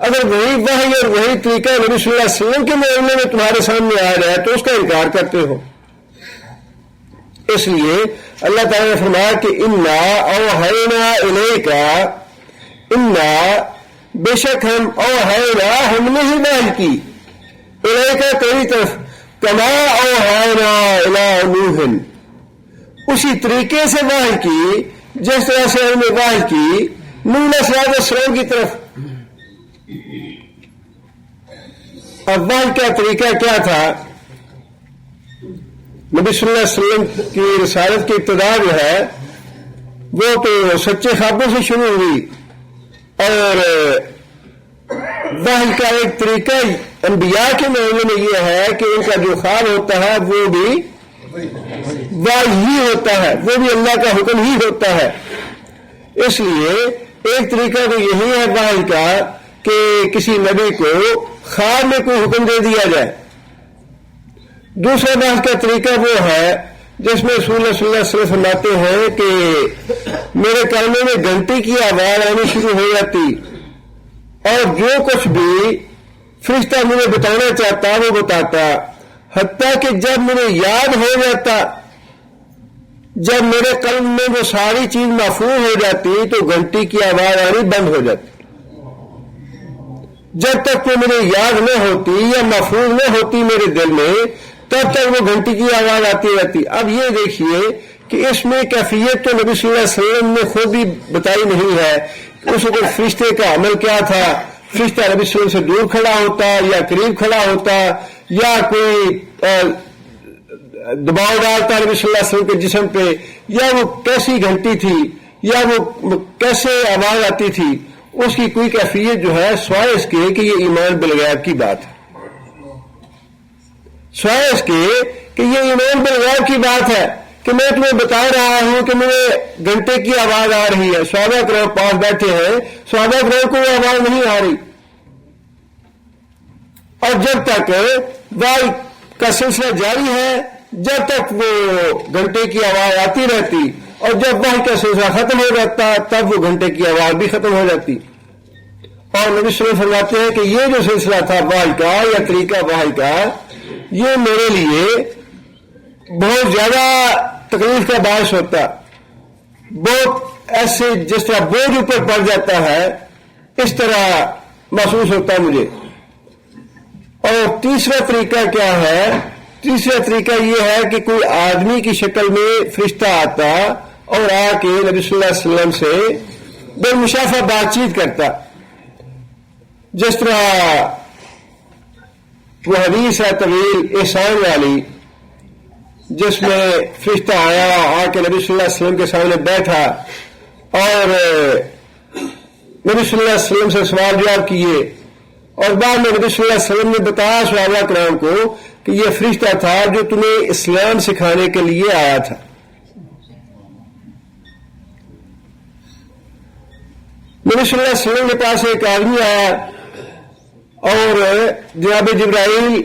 اگر وہی وحی اور وہی طریقہ نبی صلی اللہ علیہ وسلم کے معاملے میں تمہارے سامنے آ رہا ہے تو اس کا انکار کرتے ہو۔ اس لیے اللہ تعالیٰ نے فرمایا کہ انا اوحینا الیک، انا بے شک ہم اوحینا ہم نے ہی وحی کی، الیک تیری طرف، کما اوحینا الی نوح، اسی طریقے سے وحی کی جس طرح سے ہم نے وحی کی نوح علیہ السلام کی طرف۔ اب وحی کا طریقہ کیا تھا؟ نبی صلی اللہ علیہ وسلم کی رسالت کی ابتدا جو ہے وہ تو سچے خوابوں سے شروع ہوئی، اور وحی کا ایک طریقہ انبیاء کے معاملے میں یہ ہے کہ ان کا جو خواب ہوتا ہے وہ بھی وحی ہی ہوتا ہے، وہ بھی اللہ کا حکم ہی ہوتا ہے۔ اس لیے ایک طریقہ تو یہی ہے وحی کا کہ کسی نبی کو خواب میں کوئی حکم دے دیا جائے. دوسرا بحث کا طریقہ وہ ہے جس میں رسول اللہ صلی اللہ علیہ وسلم فرماتے ہیں کہ میرے کانوں میں گھنٹی کی آواز آنی شروع ہو جاتی اور جو کچھ بھی فرشتہ مجھے بتانا چاہتا وہ بتاتا، حتیٰ کہ جب مجھے یاد ہو جاتا، جب میرے قلب میں وہ ساری چیز محفوظ ہو جاتی تو گھنٹی کی آواز آنی بند ہو جاتی. جب تک وہ مجھے یاد نہ ہوتی یا محفوظ نہ ہوتی میرے دل میں تب تک وہ گھنٹی کی آواز آتی رہتی. اب یہ دیکھیے کہ اس میں کیفیت تو نبی صلی اللہ علیہ وسلم نے خود بھی بتائی نہیں ہے. اس وقت فرشتے کا عمل کیا تھا؟ فرشتہ نبی صلی اللہ علیہ وسلم سے دور کھڑا ہوتا یا قریب کھڑا ہوتا یا کوئی دباؤ ڈالتا نبی صلی اللہ علیہ وسلم کے جسم پہ، یا وہ کیسی گھنٹی تھی یا وہ کیسے آواز آتی تھی، اس کی کوئی کیفیت جو ہے سوائے اس کے کہ یہ ایمان بالغیب کی بات ہے. سوائے اس کے کہ یہ ایمان بالغیب کی بات ہے کہ میں تمہیں بتا رہا ہوں کہ مجھے گھنٹے کی آواز آ رہی ہے. صحابہ کرام پاس بیٹھے ہیں، صحابہ کرام کو وہ آواز نہیں آ رہی، اور جب تک وحی کا سلسلہ جاری ہے جب تک وہ گھنٹے کی آواز آتی رہتی، اور جب وحی کا سلسلہ ختم ہو جاتا تب وہ گھنٹے کی آواز بھی ختم ہو جاتی. اور نبی صلی اللہ علیہ وسلم فرماتے ہیں کہ یہ جو سلسلہ تھا وحی کا یا طریقہ وحی کا، یہ میرے لیے بہت زیادہ تکلیف کا باعث ہوتا، بہت ایسے جس طرح بوجھ اوپر پڑ جاتا ہے اس طرح محسوس ہوتا مجھے. اور تیسرا طریقہ کیا ہے؟ تیسرا طریقہ یہ ہے کہ کوئی آدمی کی شکل میں فرشتہ آتا اور آ کے نبی صلی اللہ علیہ وسلم سے بالمشافہ بات چیت کرتا. جس طرح وہ حدیث ہے طویل احسان والی جس میں فرشتہ آیا، آ کے نبی صلی اللہ علیہ وسلم کے سامنے بیٹھا اور نبی صلی اللہ علیہ وسلم سے سوال جواب کیے، اور بعد میں نبی صلی اللہ علیہ وسلم نے بتایا صحابہ کرام کو کہ یہ فرشتہ تھا جو تمہیں اسلام سکھانے کے لیے آیا تھا. نبی صلی اللہ علیہ وسلم کے پاس ایک آدمی آیا اور جناب جبرائیل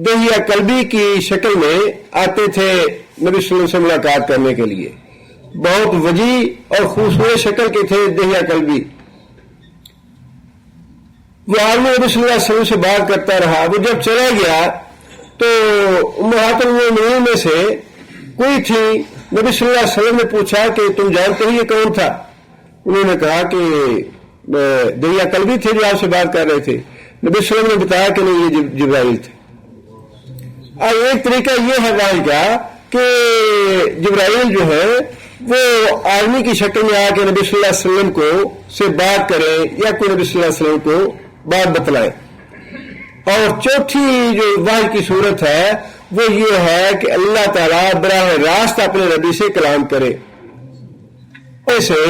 دہیہ قلبی کی شکل میں آتے تھے نبی صلی اللہ علیہ وسلم سے ملاقات کرنے کے لیے. بہت وجیح اور خوبصورت شکل کے تھے دہیہ قلبی. وہ آدمی نبی صلی اللہ علیہ وسلم سے بات کرتا رہا. وہ جب چلا گیا تو امہات المومنین میں سے کوئی تھی. نبی صلی اللہ علیہ وسلم نے پوچھا کہ تم جانتے ہو یہ کون تھا؟ انہوں نے کہا کہ دہیہ قلبی تھے جو آپ سے بات کر رہے تھے. نبی صلی اللہ علیہ وسلم نے بتایا کہ نہیں یہ جبرائیل تھے. اور ایک طریقہ یہ ہے وحی کا کہ جبرائیل جو ہے وہ آدمی کی شکل میں آ کے نبی صلی اللہ علیہ وسلم کو سے بات کریں یا کوئی نبی صلی اللہ علیہ وسلم کو بات بتلائیں. اور چوتھی جو وحی کی صورت ہے وہ یہ ہے کہ اللہ تعالیٰ براہ راست اپنے نبی سے کلام کرے. ایسے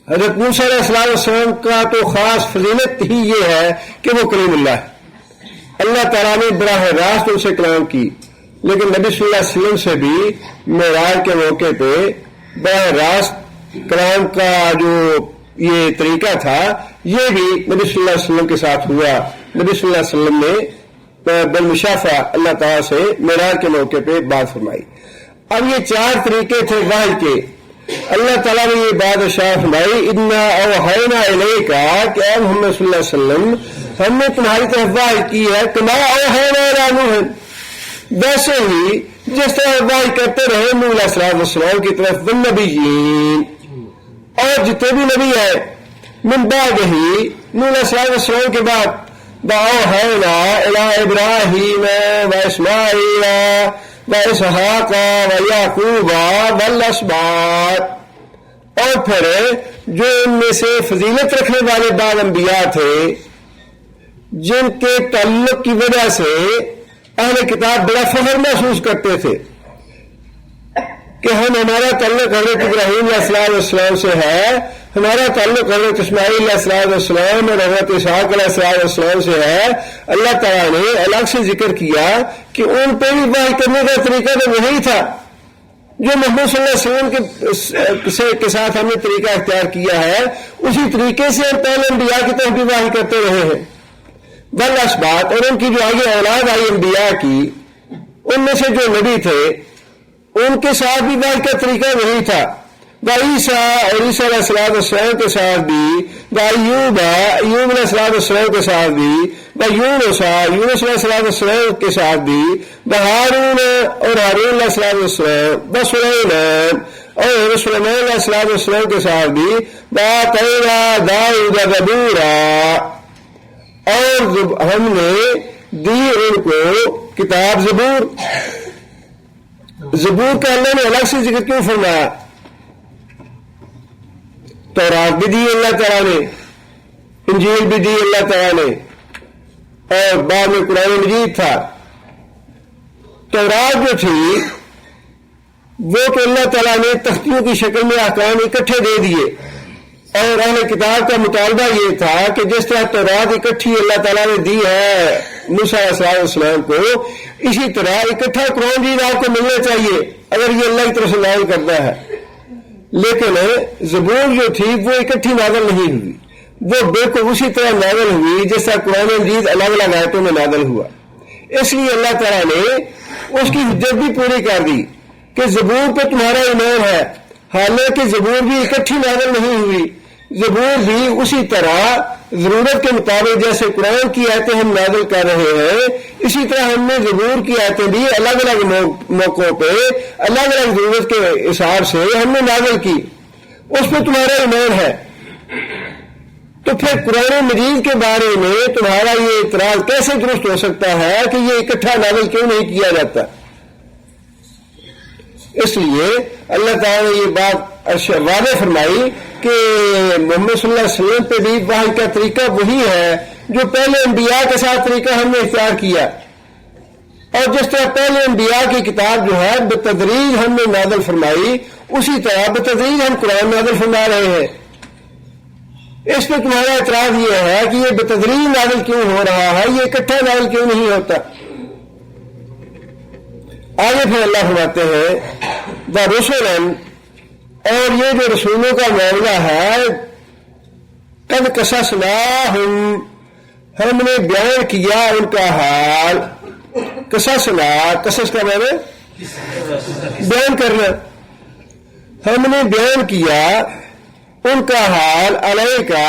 حضرت موسیٰ علیہ السلام کا تو خاص فضیلت ہی یہ ہے کہ وہ کلیم اللہ ہے. اللہ تعالیٰ نے براہ راست ان سے کلام کی، لیکن نبی صلی اللہ علیہ وسلم سے بھی معراج کے موقع پہ براہ راست کلام کا جو یہ طریقہ تھا یہ بھی نبی صلی اللہ علیہ وسلم کے ساتھ ہوا. نبی صلی اللہ علیہ وسلم نے بالمشافہ اللہ تعالیٰ سے معراج کے موقع پہ بات فرمائی. اب یہ چار طریقے تھے وحی کے. اللہ تعالیٰ نے یہ بات ارشاد فرمائی انا اوحینا الیک کہ اے محمد صلی اللہ علیہ وسلم ہم نے تمہاری طرف وحی کی ہے کما اوحینا الی نوح، ویسے ہی جس طرح وحی کرتے رہے نوح علیہ السلام کی طرف والنبیین، اور جتنے بھی نبی ہیں من بعد ہی نوح علیہ السلام کے بعد اوحینا الی ابراہیم واسماعیل واسحاق ویعقوب والاسباط، اور پھر جو ان میں سے فضیلت رکھنے والے بعض انبیاء تھے جن کے تعلق کی وجہ سے اہل کتاب بڑا فخر محسوس کرتے تھے کہ ہمارا تعلق حضرت ابراہیم علیہ السلام سے ہے، ہمارا تعلق حضرت اسماعیل علیہ السلام اور حضرت اسحاق علیہ السلام سے ہے. اللہ تعالیٰ نے الگ سے ذکر کیا کہ ان پہ بھی وحی کرنے کا طریقہ تو وہی تھا جو محمد صلی اللہ علیہ وسلم کے ساتھ ہم نے طریقہ اختیار کیا ہے اسی طریقے سے ہم پہلے انبیاء کی طرف بھی وحی کرتے رہے ہیں. بل اسبات اور ان کی جو آگے اولاد آئی انبیاء کی ان میں سے جو نبی تھے ان کے ساتھ بھی وحی کا طریقہ وہی تھا. عیسیٰ اور عیسیٰ علیہ السلام کے ساتھ بھی ایوب علیہ السلام کے ساتھ بھی یونس علیہ السلام کے ساتھ بھی ہارون اور ہارون علیہ السلام سلیمان اور سلیمان علیہ السلام کے ساتھ بھی داؤد زبورا اور ہم نے دی ان کو کتاب زبور کا اللہ نے الگ سے ذکر کیوں فرمایا؟ تورات بھی دی اللہ تعالیٰ نے, انجیل بھی دی اللہ تعالیٰ نے, اور بعد میں قرآن مجید تھا. تورات جو تھی وہ تو اللہ تعالیٰ نے تختیوں کی شکل میں احکام اکٹھے دے دیے, اور اہل کتاب کا مطالبہ یہ تھا کہ جس طرح تورات اکٹھی اللہ تعالیٰ نے دی ہے موسیٰ علیہ السلام کو, اسی طرح اکٹھا قرآن مجید آپ کو ملنا چاہیے اگر یہ اللہ کی طرف سے نازل کرتا ہے. لیکن زبور جو تھی وہ اکٹھی نازل نہیں ہوئی, وہ بالکل اسی طرح نازل ہوئی جس طرح قرآن مجید الگ الگ آیتوں میں نازل ہوا. اس لیے اللہ تعالیٰ نے اس کی حجت بھی پوری کر دی کہ زبور پہ تمہارا ایمان ہے, حالانکہ زبور بھی اکٹھی نازل نہیں ہوئی. زبور بھی اسی طرح ضرورت کے مطابق جیسے قرآن کی آیتیں ہم نازل کر رہے ہیں اسی طرح ہم نے زبور کی آیتیں بھی الگ الگ موقعوں پہ الگ الگ ضرورت کے حساب سے ہم نے نازل کی. اس پہ تمہارا ایمان ہے. تو پھر قرآن مجید کے بارے میں تمہارا یہ اعتراض کیسے درست ہو سکتا ہے کہ یہ اکٹھا نازل کیوں نہیں کیا جاتا؟ اس لیے اللہ تعالیٰ نے یہ بات واضح فرمائی کہ محمد صلی اللہ علیہ وسلم پہ بھی وحی کا طریقہ وہی ہے جو پہلے انبیاء کے ساتھ طریقہ ہم نے اختیار کیا, اور جس طرح پہلے انبیاء کی کتاب جو ہے بتدریج ہم نے نازل فرمائی اسی طرح بتدریج ہم قرآن نازل فرما رہے ہیں. اس پہ تمہارا اعتراض یہ ہے کہ یہ بتدریج نازل کیوں ہو رہا ہے, یہ اکٹھا نازل کیوں نہیں ہوتا؟ آگے پھر اللہ فرماتے ہیں رسولن, اور یہ جو رسولوں کا معاملہ ہے قد قصصناہم, ہم نے بیان کیا ان کا حال. قصصنا, قصص کا معنی بیان کرنا, ہم نے بیان کیا ان کا حال علیکا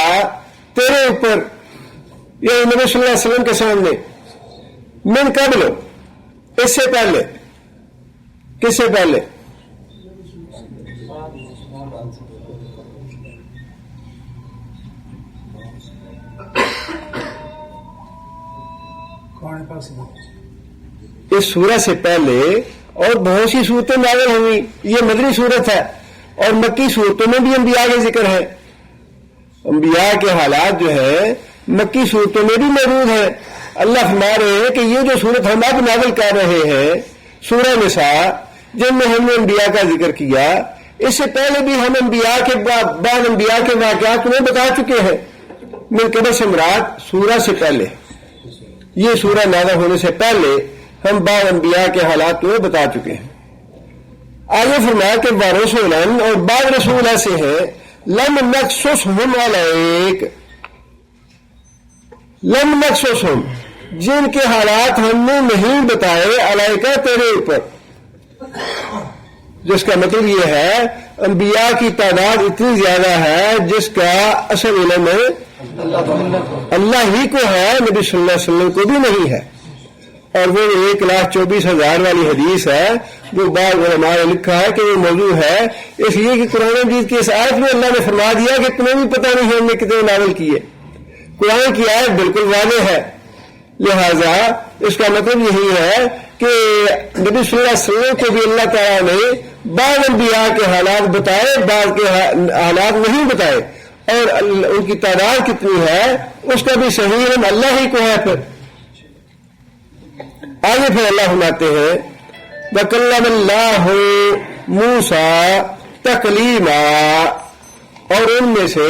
تیرے اوپر, یہ نبی صلی اللہ علیہ وسلم کے سامنے, من قبل اس سے پہلے. کس سے پہلے؟ اس سورہ سے پہلے اور بہت سی صورتیں نازل ہوئی. یہ مدنی صورت ہے اور مکی صورتوں میں بھی انبیاء کے ذکر ہے. انبیاء کے حالات جو ہے مکی صورتوں میں بھی موجود ہیں. اللہ فرما رہے ہیں کہ یہ جو صورت ہم اب نازل کر رہے ہیں سورہ نساء جن میں ہم نے انبیاء کا ذکر کیا, اس سے پہلے بھی ہم انبیاء کے بعد انبیاء کے واقعات تمہیں بتا چکے ہیں. من قبل سے مراد سورہ سے پہلے, یہ سورہ نازل ہونے سے پہلے ہم بعض انبیاء کے حالات تمہیں بتا چکے ہیں. آگے فرمایا کہ رسولن, اور بعض رسول ایسے ہیں لم نقصصہم علیک, لم نقصصہم جن کے حالات ہم نے نہیں بتائے علیکہ تیرے اوپر, جس کا مطلب یہ ہے انبیاء کی تعداد اتنی زیادہ ہے جس کا اصل علم اللہ ہی کو ہے, نبی صلی اللہ علیہ وسلم کو بھی نہیں ہے. اور وہ 1,24,000 والی حدیث ہے جو بعض علماء نے لکھا ہے کہ وہ موضوع ہے, اس لیے کہ قرآن مجید کی اس آیت میں اللہ نے فرما دیا کہ تمہیں بھی پتہ نہیں ہم نے کتنے نازل کیے. قرآن کی آیت بالکل واضح ہے, لہذا اس کا مطلب یہی ہے کہ نبی صلی اللہ علیہ وسلم کو بھی اللہ تعالیٰ نے بعض انبیاء کے حالات بتائے, بعض کے حالات نہیں بتائے, اور ان کی تعداد کتنی ہے اس کا بھی صحیح علم اللہ ہی کو ہے. پھر آگے پھر اللہ فرماتے ہیں وَكَلَّمَ اللَّهُ مُوسَىٰ تَكْلِيمًا, اور ان میں سے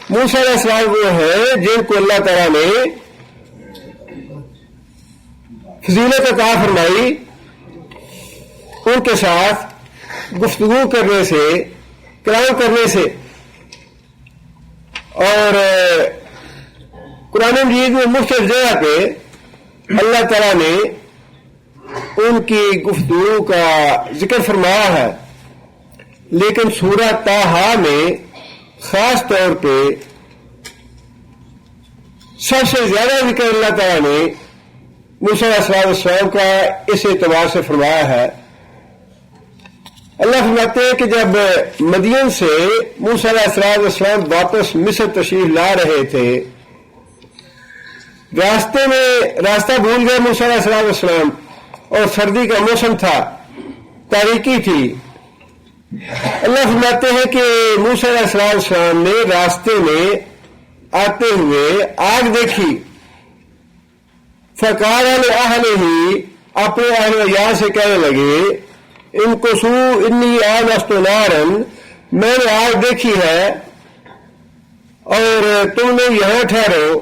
موسیٰ علیہ السلام وہ ہیں جن کو اللہ تعالیٰ نے فضیلت عطا فرمائی, ان کے ساتھ گفتگو کرنے سے، کلام کرنے سے. اور قرآن مجید میں مختلف جگہ پہ اللہ تعالیٰ نے ان کی گفتگو کا ذکر فرمایا ہے، لیکن سورہ طٰہٰ میں خاص طور پہ سب سے زیادہ ذکر اللہ تعالیٰ نے موسیٰ علیہ السلام کا اس اعتبار سے فرمایا ہے. اللہ فرماتے ہیں کہ جب مدین سے موسیٰ علیہ السلام واپس مصر تشریف لا رہے تھے، راستے میں راستہ بھول گئے موسیٰ علیہ السلام، اور سردی کا موسم تھا، تاریکی تھی. اللہ فرماتے ہیں کہ موسیٰ علیہ السلام نے راستے میں آتے ہوئے آگ دیکھی. فقال لأہلہ، اپنے اہل و عیال سے کہنے لگے، ان کو سو انی آنست نارا، میں نے آگ دیکھی ہے اور تم نے یہاں ٹھہرو.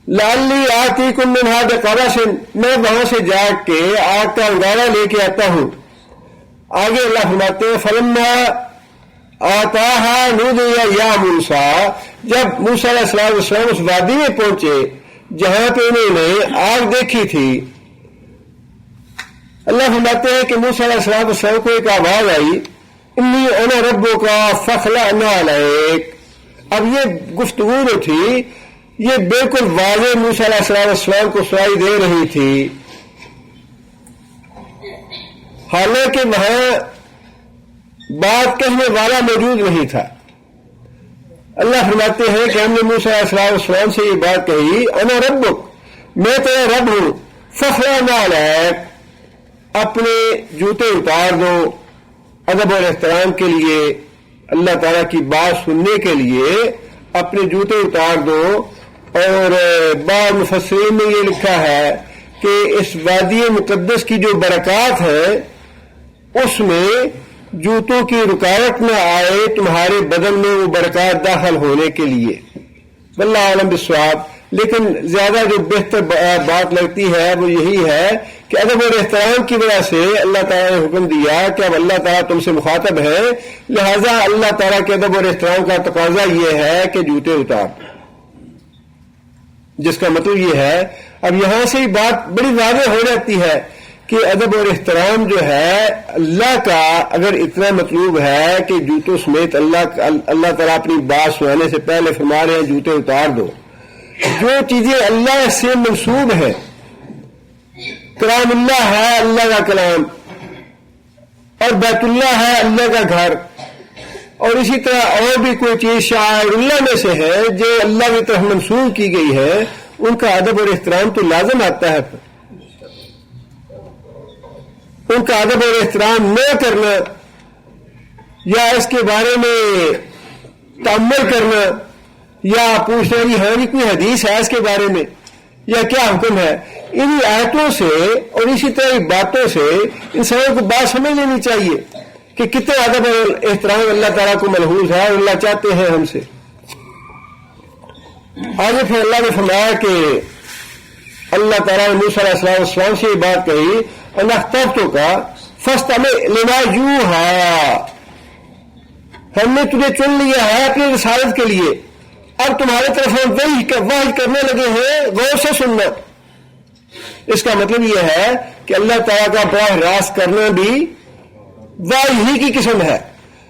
لعلی آتیکم منہا بقبس، میں وہاں سے جا کے آگ کا انگارہ لے کے آتا ہوں. آگے اللہ فرماتے ہیں فلما آتاہا نودی یا موسیٰ، جب موسیٰ علیہ السلام اس وادی میں پہنچے جہاں پہ انہوں نے آگ دیکھی تھی، اللہ فرماتے ہیں کہ موسیٰ علیہ السلام کو ایک آواز آئی، انی انا ربک فاخلع علیک. اب یہ گفتگو جو تھی یہ بالکل واضح موسیٰ علیہ السلام کو سنائی دے رہی تھی، حالانکہ وہاں بات کہنے والا موجود نہیں تھا. اللہ فرماتے ہیں کہ ہم نے موسیٰ علیہ السلام سے یہ بات کہی، انا ربک، میں تیرا رب ہوں، فاخلع علیک، اپنے جوتے اتار دو. ادب اور احترام کے لیے، اللہ تعالیٰ کی بات سننے کے لیے اپنے جوتے اتار دو. اور بعض مفسرین نے یہ لکھا ہے کہ اس وادی مقدس کی جو برکات ہے اس میں جوتوں کی رکاوٹ نہ آئے تمہارے بدن میں وہ برکات داخل ہونے کے لیے. واللہ اعلم بالصواب. لیکن زیادہ جو بہتر بات لگتی ہے وہ یہی ہے کہ ادب اور احترام کی وجہ سے اللہ تعالیٰ نے حکم دیا کہ اب اللہ تعالیٰ تم سے مخاطب ہے، لہذا اللہ تعالیٰ کے ادب اور احترام کا تقاضا یہ ہے کہ جوتے اتار، جس کا مطلب یہ ہے اب یہاں سے ہی بات بڑی واضح ہو جاتی ہے کہ ادب اور احترام جو ہے اللہ کا اگر اتنا مطلوب ہے کہ جوتوں سمیت اللہ تعالیٰ اپنی بات سنانے سے پہلے فرما رہے ہیں جوتے اتار دو. جو چیزیں اللہ سے منسوب ہیں، کلام اللہ ہے اللہ کا کلام، اور بیت اللہ ہے اللہ کا گھر، اور اسی طرح اور بھی کوئی چیز شاعر اللہ میں سے ہے جو اللہ کی طرف منسوب کی گئی ہے، ان کا ادب اور احترام تو لازم آتا ہے. ان کا ادب اور احترام نہ کرنا یا اس کے بارے میں تأمل کرنا یا پوچھنا کہ ہاں جی کوئی حدیث ہے اس کے بارے میں یا کیا حکم ہے، انہی آیتوں سے اور اسی طرح باتوں سے انسانوں کو بات سمجھ لینی چاہیے کہ کتنا ادب اور احترام اللہ تعالیٰ کو ملحوظ ہے اور اللہ چاہتے ہیں ہم سے. آگے پھر اللہ نے فرمایا کہ اللہ تعالیٰ نے موسیٰ علیہ السلام سے یہ بات کہی، اللہ اخترتک کا فاستمع لما یوحی، ہم نے تجھے چن لیا ہے اپنی رسالت کے لیے، اب تمہاری طرف ہم وحی کرنے لگے ہیں، غور سے سننا. اس کا مطلب یہ ہے کہ اللہ تعالیٰ کا براہ راست کرنا بھی وحی ہی کی قسم ہے.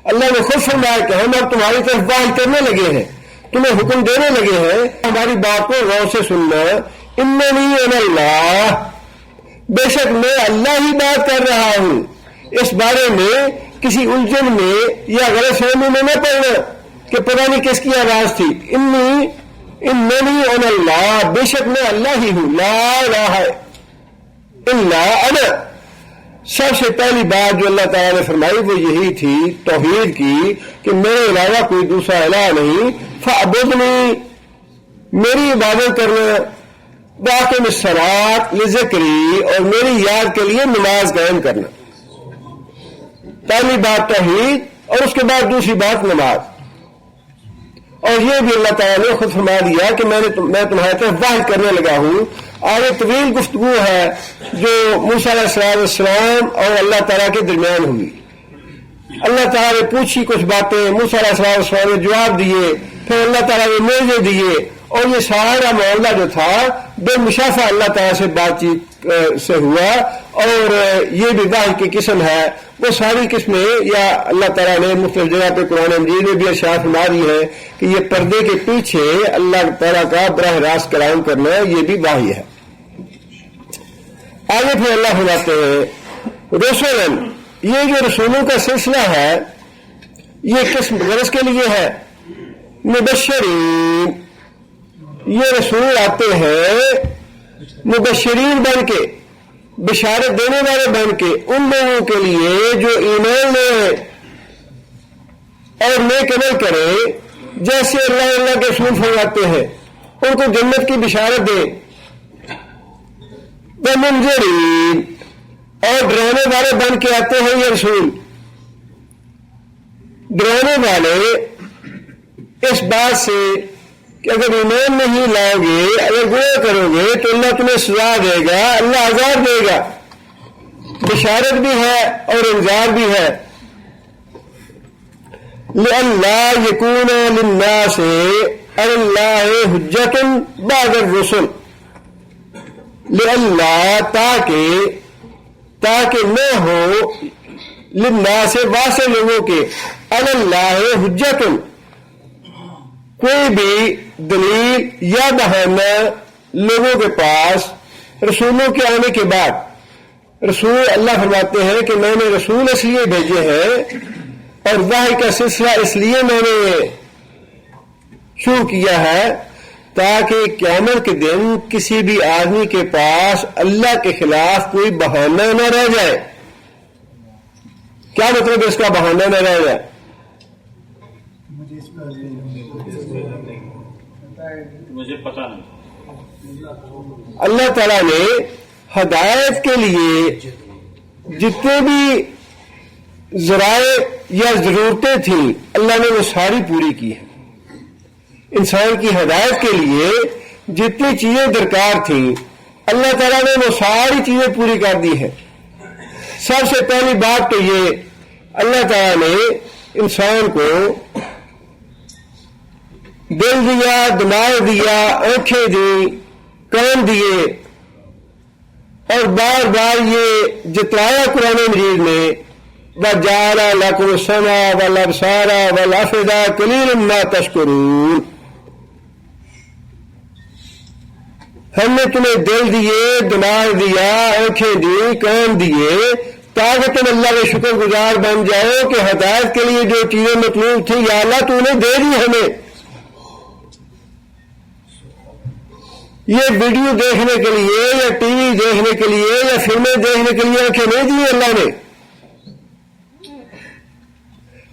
اللہ نے خود فرمایا کہ ہم اب تمہاری طرف وحی کرنے لگے ہیں، تمہیں حکم دینے لگے ہیں، ہماری بات کو غور سے سننا. اننی انا اللہ، بے شک میں اللہ ہی بات کر رہا ہوں. اس بارے میں کسی الجھن میں یا غلط فہمی میں نہ پڑنا کہ پتہ نہیں کس کی آواز تھی. اننی انا اللہ، بے شک میں اللہ ہی ہوں، لا الہ الا انا. سب سے پہلی بات جو اللہ تعالیٰ نے فرمائی وہ یہی تھی توحید کی کہ میرے علاوہ کوئی دوسرا الہ نہیں. فاعبدنی، میری عبادت کرنا، باقی الصلاۃ لذکری، اور میری یاد کے لیے نماز قائم کرنا. پہلی بات توحید اور اس کے بعد دوسری بات نماز. اور یہ بھی اللہ تعالیٰ نے خود فرما دیا کہ میں تمہاری طرف وحی کرنے لگا ہوں. آگے طویل گفتگو ہے جو موسیٰ علیہ السلام اور اللہ تعالیٰ کے درمیان ہوئی. اللہ تعالیٰ نے پوچھی کچھ باتیں، موسیٰ علیہ السلام نے جواب دیے، پھر اللہ تعالیٰ نے موعظے دیے، اور یہ سارا معاملہ جو تھا بے مشافہ اللہ تعالیٰ سے بات چیت سے ہوا، اور یہ بھی وحی کی قسم ہے۔ وہ ساری قسمیں یا اللہ تعالیٰ نے مختلف جگہ پہ قرآن مجید میں بھی ارشاد فرما دی ہے کہ یہ پردے کے پیچھے اللہ تعالیٰ کا براہ راست کلام کرنا یہ بھی وحی ہے۔ آگے پھر اللہ فرماتے ہیں رسولن، یہ جو رسولوں کا سلسلہ ہے یہ کس غرض کے لیے ہے؟ مبشرین، یہ رسول آتے ہیں مبشرین بن کے، بشارت دینے والے بن کے ان لوگوں کے لیے جو ایمان لے اور نیک عمل کرے، جیسے اللہ کے رسول فرماتے ہیں ان کو جنت کی بشارت دے۔ ومنذرین، اور ڈرانے والے بن کے آتے ہیں یہ رسول، ڈرانے والے اس بات سے کہ اگر ایمان نہیں لاؤ گے، اگر گناہ کرو گے تو اللہ تمہیں سزا دے گا، اللہ عذاب دے گا۔ بشارت بھی ہے اور انذار بھی ہے۔ لِأَلَّا يَكُونَ لِلنَّاسِ عَلَى اللَّهِ حُجَّةٌ بَعْدَ الرُّسُلِ، لِأَلَّا تاکہ نہ ہو للناس واسطے لوگوں کے علی اللہ حجت، کوئی بھی دلیل یا بہانہ لوگوں کے پاس رسولوں کے آنے کے بعد۔ رسول اللہ فرماتے ہیں کہ میں نے رسول اس لیے بھیجے ہیں اور وحی کا سلسلہ اس لیے میں نے شروع کیا ہے تاکہ قیامت کے دن کسی بھی آدمی کے پاس اللہ کے خلاف کوئی بہانہ نہ رہ جائے۔ کیا مطلب ہے اس کا بہانہ نہ رہ جائے؟ مجھے پتا نہیں۔ اللہ تعالیٰ نے ہدایت کے لیے جتنے بھی ذرائع یا ضرورتیں تھیں اللہ نے وہ ساری پوری کی ہیں۔ انسان کی ہدایت کے لیے جتنی چیزیں درکار تھیں اللہ تعالیٰ نے وہ ساری چیزیں پوری کر دی ہیں۔ سب سے پہلی بات تو یہ اللہ تعالیٰ نے انسان کو دل دیا، دماغ دیا، آنکھیں دی، کان دیے، اور بار بار یہ جتلایا قرآن مجید میں وَجَعَلَ لَكُمُ السَّمْعَ وَالْأَبْصَارَ وَالْأَفْئِدَةَ قَلِيلًا مَا تَشْكُرُونَ، ہم نے تمہیں دل دیے، دماغ دیا، آنکھیں دی، کان دیے تاکہ تم اللہ کے شکر گزار بن جاؤ کہ ہدایت کے لیے جو چیزیں مطلوب تھیں یا اللہ تو انہیں دے دی ہمیں۔ یہ ویڈیو دیکھنے کے لیے یا ٹی وی دیکھنے کے لیے یا فلمیں دیکھنے کے لیے آنکھیں نہیں دی اللہ نے،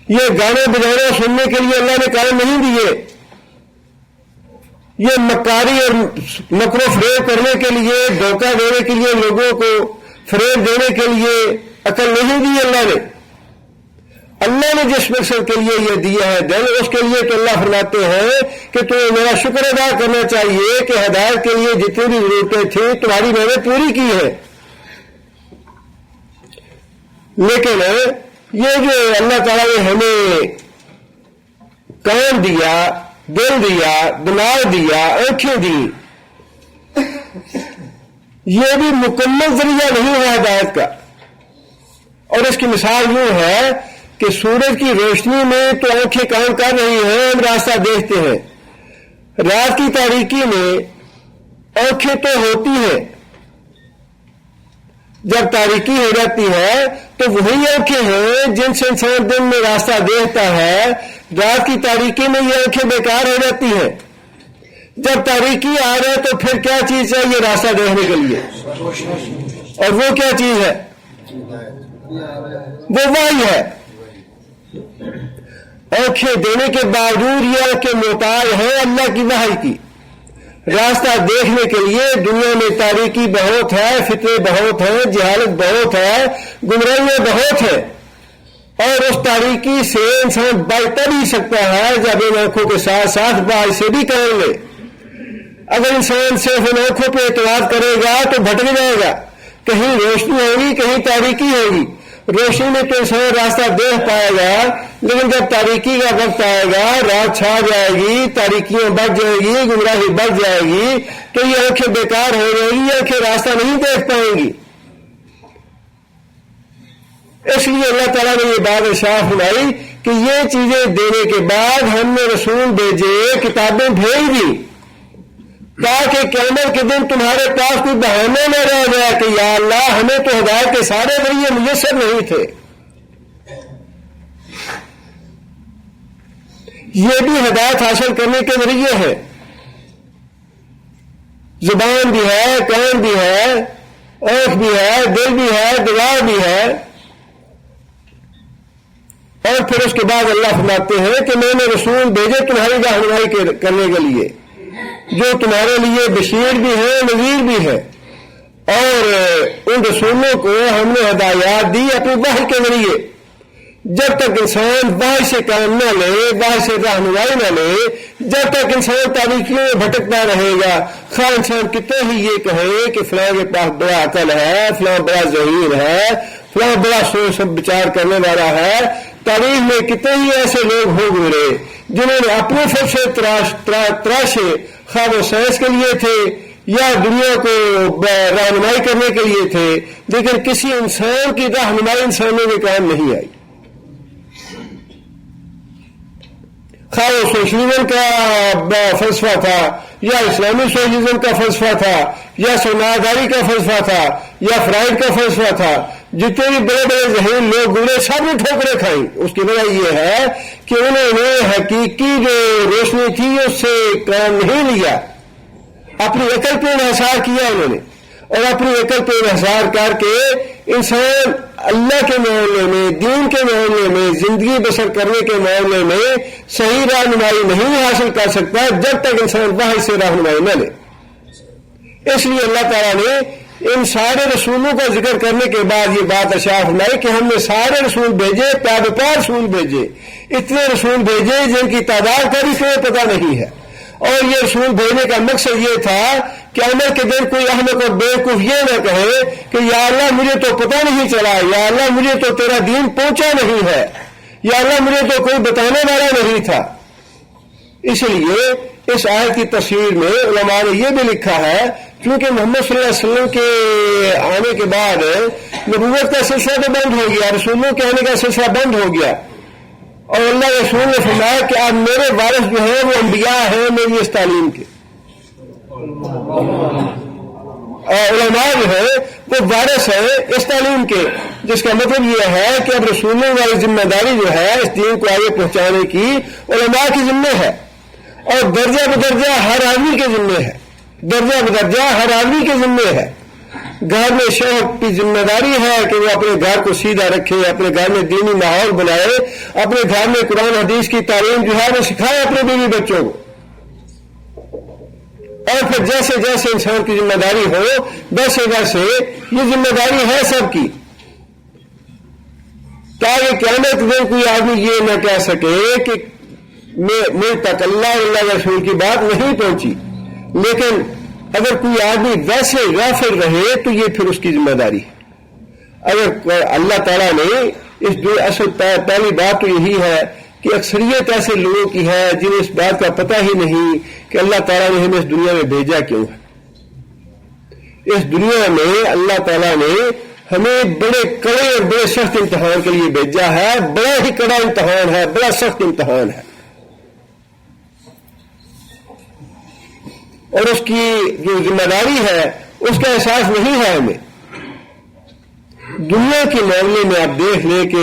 یہ گانے بجانے سننے کے لیے اللہ نے کان نہیں دیے، یہ مکاری اور مکر و فریب کرنے کے لیے، دھوکہ دینے کے لیے، لوگوں کو فریب دینے کے لیے عقل نہیں دی اللہ نے۔ اللہ نے جس مقصد کے لیے یہ دیا ہے دل، اس کے لیے تو اللہ فرماتے ہیں کہ تمہیں میرا شکر ادا کرنا چاہیے کہ ہدایت کے لیے جتنی بھی ضرورتیں تھیں تمہاری میں نے پوری کی ہے۔ لیکن یہ جو اللہ تعالیٰ نے ہمیں کان دیا، دل دیا، دماغ دیا، آنکھیں دی، یہ بھی مکمل ذریعہ نہیں ہے ہدایت کا۔ اور اس کی مثال یوں ہے کہ سورج کی روشنی میں تو آنکھیں کام کر رہی ہیں، ہم راستہ دیکھتے ہیں، رات کی تاریکی میں آنکھیں تو ہوتی ہیں، جب تاریکی ہو جاتی ہے تو وہی آنکھیں ہیں جن سے انسان دن میں راستہ دیکھتا ہے، رات کی تاریکی میں یہ آنکھیں بیکار ہو جاتی ہیں۔ جب تاریکی آ جائے تو پھر کیا چیز چاہیے راستہ دیکھنے کے لیے؟ اور وہ کیا چیز ہے؟ وہ وحی ہے۔ آنکھیں دینے کے باوجود یہ آنکھیں محتاج ہیں اللہ کی وحی کی۔ راستہ دیکھنے کے لیے دنیا میں تاریکی بہت ہے، فتنے بہت ہیں، جہالت بہت ہے، گمراہیاں بہت ہیں، اور اس تاریکی سے انسان بچ تب ہی سکتا ہے جب ان آنکھوں کے ساتھ ساتھ وحی سے بھی کام لے۔ اگر انسان صرف ان آنکھوں پہ اعتماد کرے گا تو بھٹک جائے گا، کہیں روشنی ہوگی کہیں تاریکی ہوگی۔ روشنی میں تو انسان راستہ دیکھ پائے گا، لیکن جب تاریکی کا وقت آئے گا، رات چھا جائے گی، تاریکیاں بڑھ جائے گی، گمراہی بڑھ جائے گی، تو یہ آنکھیں بیکار ہو جائیں گی، آنکھیں راستہ نہیں دیکھ پائیں گی۔ اس لیے اللہ تعالیٰ نے یہ بات ارشاد فرمائی کہ یہ چیزیں دینے کے بعد ہم نے رسول بھیجے، کتابیں بھیج دی، تاکہ قیامت کے دن تمہارے پاس کوئی بہانہ نہ رہ جائے کہ یا اللہ ہمیں تو ہدایت کے سارے ذریعے میسر نہیں تھے۔ یہ بھی ہدایت حاصل کرنے کے ذریعے ہے، زبان بھی ہے، کان بھی ہے، آنکھ بھی ہے، دل بھی ہے، دماغ بھی ہے۔ اور پھر اس کے بعد اللہ فرماتے ہیں کہ میں نے رسول بھیجے تمہاری رہنمائی کرنے کے لیے، جو تمہارے لیے بشیر بھی ہے، نذیر بھی ہے۔ اور ان رسولوں کو ہم نے ہدایات دی اپنی وحی کے ذریعے۔ جب تک انسان وحی سے کام نہ لے، وحی سے رہنمائی نہ لے، جب تک انسان تاریکیوں میں بھٹکتا رہے گا، خواہ انسان کتنے ہی یہ کہے کہ فلاں کے پاس بڑا عقل ہے، فلاں بڑا ذہین ہے، فلاں بڑا سوچ بچار کرنے والا ہے۔ تاریخ میں کتنے ہی ایسے لوگ ہو گزرے جنہوں نے اپنے فلسفے تراشے، خواہ وہ سائنس کے لیے تھے یا دنیا کو رہنمائی کرنے کے لیے تھے، لیکن کسی انسان کی رہنمائی انسانوں کے کام نہیں آئی۔ خواہ وہ سوشلزم کا فلسفہ تھا یا اسلامی سوشلزم کا فلسفہ تھا یا سرمایہ کا فلسفہ تھا یا فرائڈ کا فلسفہ تھا، جتنے بھی بڑے بڑے ذہین لوگ گزرے سب نے ٹھوکریں کھائیں۔ اس کی وجہ یہ ہے کہ انہوں نے حقیقی جو روشنی تھی اس سے کام نہیں لیا، اپنی عقل پہ انحصار کیا انہوں نے، اور اپنی عقل پہ انحصار کر کے انسان اللہ کے معاملے میں، دین کے معاملے میں، زندگی بسر کرنے کے معاملے میں صحیح رہنمائی نہیں حاصل کر سکتا جب تک انسان وحی سے رہنمائی نہ لے۔ اس لیے اللہ تعالیٰ نے ان سارے رسولوں کا ذکر کرنے کے بعد یہ بات ارشاد فرمائی کہ ہم نے سارے رسول بھیجے، پیار رسول بھیجے، اتنے رسول بھیجے جن کی تعداد کا بھی کوئی پتہ نہیں ہے۔ اور یہ رسول بھیجنے کا مقصد یہ تھا کہ عمل کے دن کوئی احمق اور بیوقوف یہ نہ کہے کہ یا اللہ مجھے تو پتہ نہیں چلا، یا اللہ مجھے تو تیرا دین پہنچا نہیں ہے، یا اللہ مجھے تو کوئی بتانے والا نہیں تھا۔ اس لیے اس آیت کی تفسیر میں علماء نے یہ بھی لکھا ہے کیونکہ محمد صلی اللہ علیہ وسلم کے آنے کے بعد نبوت کا سلسلہ تو بند ہو گیا، رسولوں کے آنے کا سلسلہ بند ہو گیا، اور اللہ رسول نے فرمایا کہ اب میرے وارث جو ہیں وہ انبیاء ہیں میری اس تعلیم کے، علماء جو ہے وہ وارث ہے اس تعلیم کے، جس کا مطلب یہ ہے کہ اب رسولوں والی ذمہ داری جو ہے اس دین کو آگے پہنچانے کی علماء کی ذمہ ہے، اور درجہ بدرجہ ہر آدمی کے ذمہ ہے، درجہ بدرجہ ہر آدمی کے ذمہ ہے۔ گھر میں شوہر کی ذمہ داری ہے کہ وہ اپنے گھر کو سیدھا رکھے، اپنے گھر میں دینی ماحول بنائے، اپنے گھر میں قرآن حدیث کی تعلیم جو ہے وہ سکھائے اپنے بیوی بچوں کو، اور پھر جیسے جیسے انسان کی ذمہ داری ہو ویسے ویسے یہ ذمہ داری ہے سب کی، تاکہ قیامت کے دن کوئی آدمی یہ نہ کہہ سکے کہ مجھ تک اللہ اللہ رسول کی بات نہیں پہنچی۔ لیکن اگر کوئی آدمی ویسے غافل رہے تو یہ پھر اس کی ذمہ داری ہے۔ اگر اللہ تعالیٰ نے اصل پہلی بات تو یہی ہے کہ اکثریت ایسے لوگوں کی ہے جنہیں اس بات کا پتہ ہی نہیں کہ اللہ تعالیٰ نے ہمیں اس دنیا میں بھیجا کیوں ہے۔ اس دنیا میں اللہ تعالیٰ نے ہمیں بڑے کڑے اور بڑے سخت امتحان کے لیے بھیجا ہے، بڑا ہی کڑا امتحان ہے، بڑا سخت امتحان ہے، اور اس کی جو ذمہ داری ہے اس کا احساس نہیں ہے ہمیں۔ دنیا کے معاملے میں آپ دیکھ لیں کہ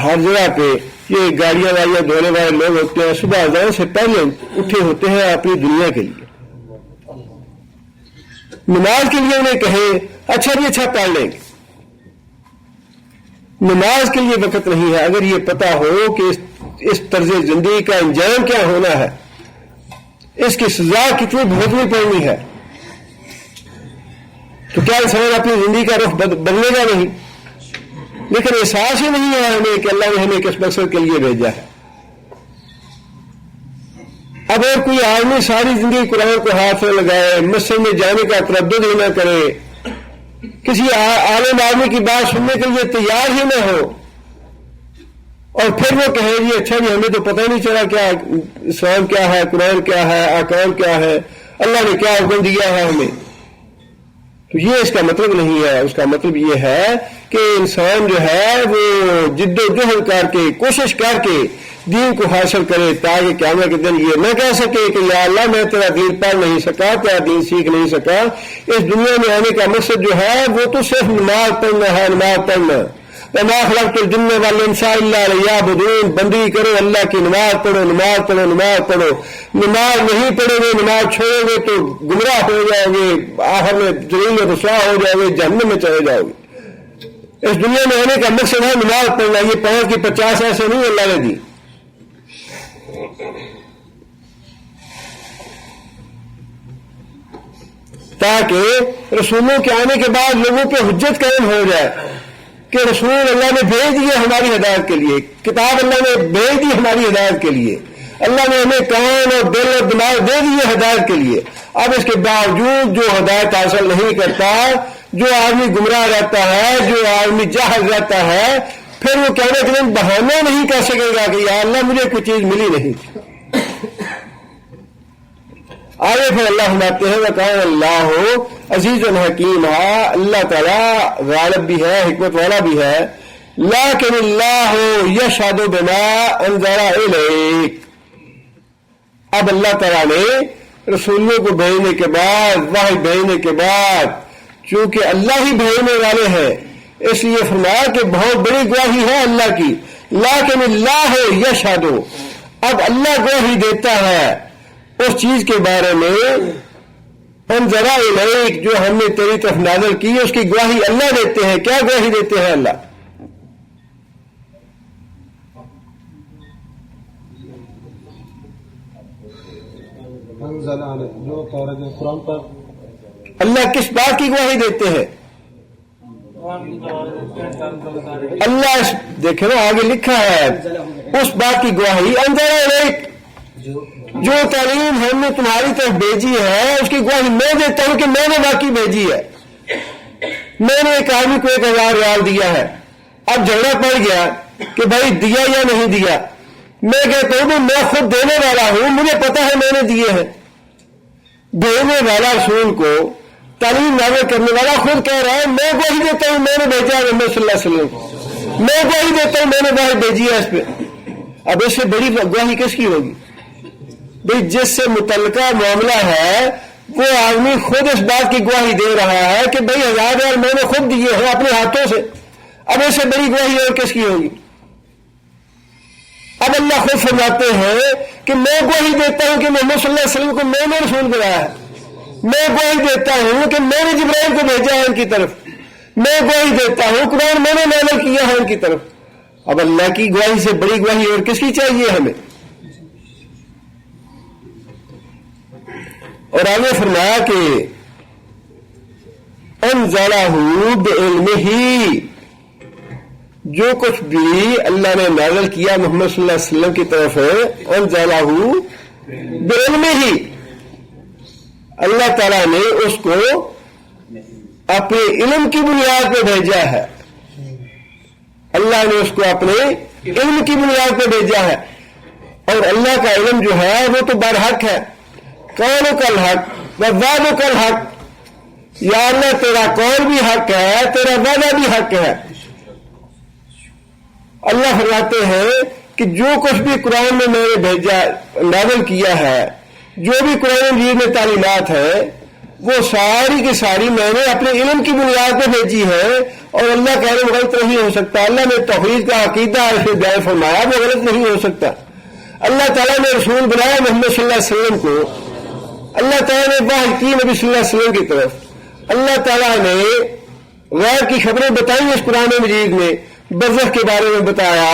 ہر جگہ پہ یہ گاڑیاں واڑیاں دھونے والے لوگ ہوتے ہیں، صبح اذان سے پہلے اٹھے ہوتے ہیں اپنی دنیا کے لیے، نماز کے لیے انہیں کہیں اچھا بھی اچھا پڑھ لیں گے، نماز کے لیے وقت نہیں ہے۔ اگر یہ پتا ہو کہ اس طرز زندگی کا انجام کیا ہونا ہے، اس کی سزا کتنی بھگتنی پڑنی ہے، تو کیا انسان اپنی زندگی کا رخ بدلے گا نہیں؟ لیکن احساس ہی نہیں ہے ہمیں کہ اللہ نے ہمیں کس مقصد کے لیے بھیجا ہے۔ اگر کوئی آدمی ساری زندگی قرآن کو ہاتھ میں لگائے، مسجد میں جانے کا تردد ہی نہ کرے، کسی عالم آدمی کی بات سننے کے لیے تیار ہی نہ ہو، اور پھر وہ کہے جی اچھا جی ہمیں تو پتہ نہیں چلا کیا اسلام کیا ہے، قرآن کیا ہے، احکام کیا ہے، اللہ نے کیا حکم دیا ہے ہمیں، تو یہ اس کا مطلب نہیں ہے۔ اس کا مطلب یہ ہے کہ انسان جو ہے وہ جد و جہد کر کے، کوشش کر کے دین کو حاصل کرے، تاکہ قیامت کے دن یہ نہ کہہ سکے کہ یا اللہ میں تیرا دین پڑھ نہیں سکا، تیرا دین سیکھ نہیں سکا۔ اس دنیا میں آنے کا مقصد جو ہے وہ تو صرف نماز پڑھنا ہے، نماز پڑھنا۔ وما خلقت الجن والانس الا ليعبدون، بندگی کرو اللہ کی، نماز پڑھو، نماز پڑھو، نماز پڑھو۔ نماز نہیں پڑھو گے، نماز چھوڑو گے تو گمراہ ہو جاؤ گے، آخر میں ذلیل و رسوا ہو جاؤ گے، جہنم میں چلے جاؤ گے۔ اس دنیا میں آنے کا مقصد ہے نماز پڑھنا، یہ 5 کی 50 ایسے نہیں اللہ نے دی۔ تاکہ رسولوں کے آنے کے بعد لوگوں پہ حجت قائم ہو جائے کہ رسول اللہ نے بھیج دیے ہماری ہدایت کے لیے، کتاب اللہ نے بھیج دی ہماری ہدایت کے لیے، اللہ نے ہمیں کان اور دل اور دماغ دے دیے ہدایت کے لیے۔ اب اس کے باوجود جو ہدایت حاصل نہیں کرتا، جو آدمی گمراہ رہتا ہے، جو آدمی جاہل رہتا ہے، پھر وہ کہنے کے دن بہانہ نہیں کر سکے گا کہ یا اللہ مجھے کوئی چیز ملی نہیں۔ آگے پھر اللہ فرماتے ہیں وَكَانَ اللَّهُ عَزِيزًا حَكِيمًا، اللہ تعالیٰ غالب بھی ہے، حکمت والا بھی ہے۔ لَكِنِ اللَّهُ يَشْهَدُ بِمَا أَنزَلَ إِلَيْكَ، اب اللہ تعالیٰ نے رسولوں کو بھیجنے کے بعد، وحی بھیجنے کے بعد، چونکہ اللہ ہی بھیجنے والے ہیں اس لیے فرمایا کہ بہت بڑی گواہی ہے اللہ کی۔ لَكِنِ اللَّهُ يَشْهَدُ، اب اللہ گواہی دیتا ہے اس چیز کے بارے میں، انزل الیک، جو ہم نے تیری طرف نازل کی، اس کی گواہی اللہ دیتے ہیں۔ کیا گواہی دیتے ہیں اللہ؟ قرآن پر اللہ کس بات کی گواہی دیتے ہیں؟ اللہ دیکھیں نا آگے لکھا ہے اس بات کی گواہی انزل الیک، جو تعلیم ہم نے تمہاری طرف بھیجی ہے اس کی گواہی میں دیتا ہوں کہ میں نے واقعی بھیجی ہے۔ میں نے ایک آدمی کو 1000 ریال دیا ہے، اب جھگڑا پڑ گیا کہ بھائی دیا یا نہیں دیا، میں کہتا ہوں کہ میں خود دینے والا ہوں، مجھے پتا ہے میں نے دیے ہیں۔ بھیجنے والا رسول کو تعلیم نازل کرنے والا خود کہہ رہا ہے میں گواہی دیتا ہوں میں نے بھیجا ہے محمد صلی اللہ علیہ وسلم کو، میں گواہی دیتا ہوں میں نے گواہی بھیجی ہے اس پہ۔ اب اس سے بڑی گواہی کس کی ہوگی؟ بھئی جس سے متعلقہ معاملہ ہے وہ آدمی خود اس بات کی گواہی دے رہا ہے کہ بھئی 1000 ریال میں نے خود دیے ہیں اپنے ہاتھوں سے، اب اس سے بڑی گواہی اور کس کی ہوگی؟ اب اللہ خود فرماتے ہیں کہ میں گواہی دیتا ہوں کہ محمد صلی اللہ علیہ وسلم کو میں نے رسول بنایا ہے، میں گواہی دیتا ہوں کہ میں نے جبرائیل کو بھیجا ہے ان کی طرف، میں گواہی دیتا ہوں قرآن میں نے نازل کیا ہے ان کی طرف۔ اب اللہ کی گواہی سے بڑی گواہی اور کس کی چاہیے ہمیں؟ اور آگے فرمایا کہ انزلہ بعلمہ، جو کچھ بھی اللہ نے نازل کیا محمد صلی اللہ علیہ وسلم کی طرف ہے، انزلہ بعلمہ، اللہ تعالیٰ نے اس کو اپنے علم کی بنیاد پہ بھیجا ہے، اللہ نے اس کو اپنے علم کی بنیاد پہ بھیجا ہے، اور اللہ کا علم جو ہے وہ تو برحق ہے۔ قولُ کالحق ووعدُ کالحق، یا اللہ تیرا قول بھی حق ہے، تیرا وعدہ بھی حق ہے۔ اللہ فرماتے ہیں کہ جو کچھ بھی قرآن میں نے بھیجا نازل کیا ہے، جو بھی قرآن مجید میں تعلیمات ہیں، وہ ساری کی ساری میں نے اپنے علم کی بنیاد پہ بھیجی ہے، اور اللہ کا علم غلط نہیں ہو سکتا۔ اللہ نے توحید کا عقیدہ اس میں بیان فرمایا، وہ غلط نہیں ہو سکتا۔ اللہ تعالیٰ نے رسول بنایا محمد صلی اللہ علیہ وسلم کو، اللہ تعالیٰ نے وحی کی نبی صلی اللہ علیہ وسلم کی طرف، اللہ تعالیٰ نے غیب کی خبریں بتائی اس قرآن مجید میں، برزخ کے بارے میں بتایا،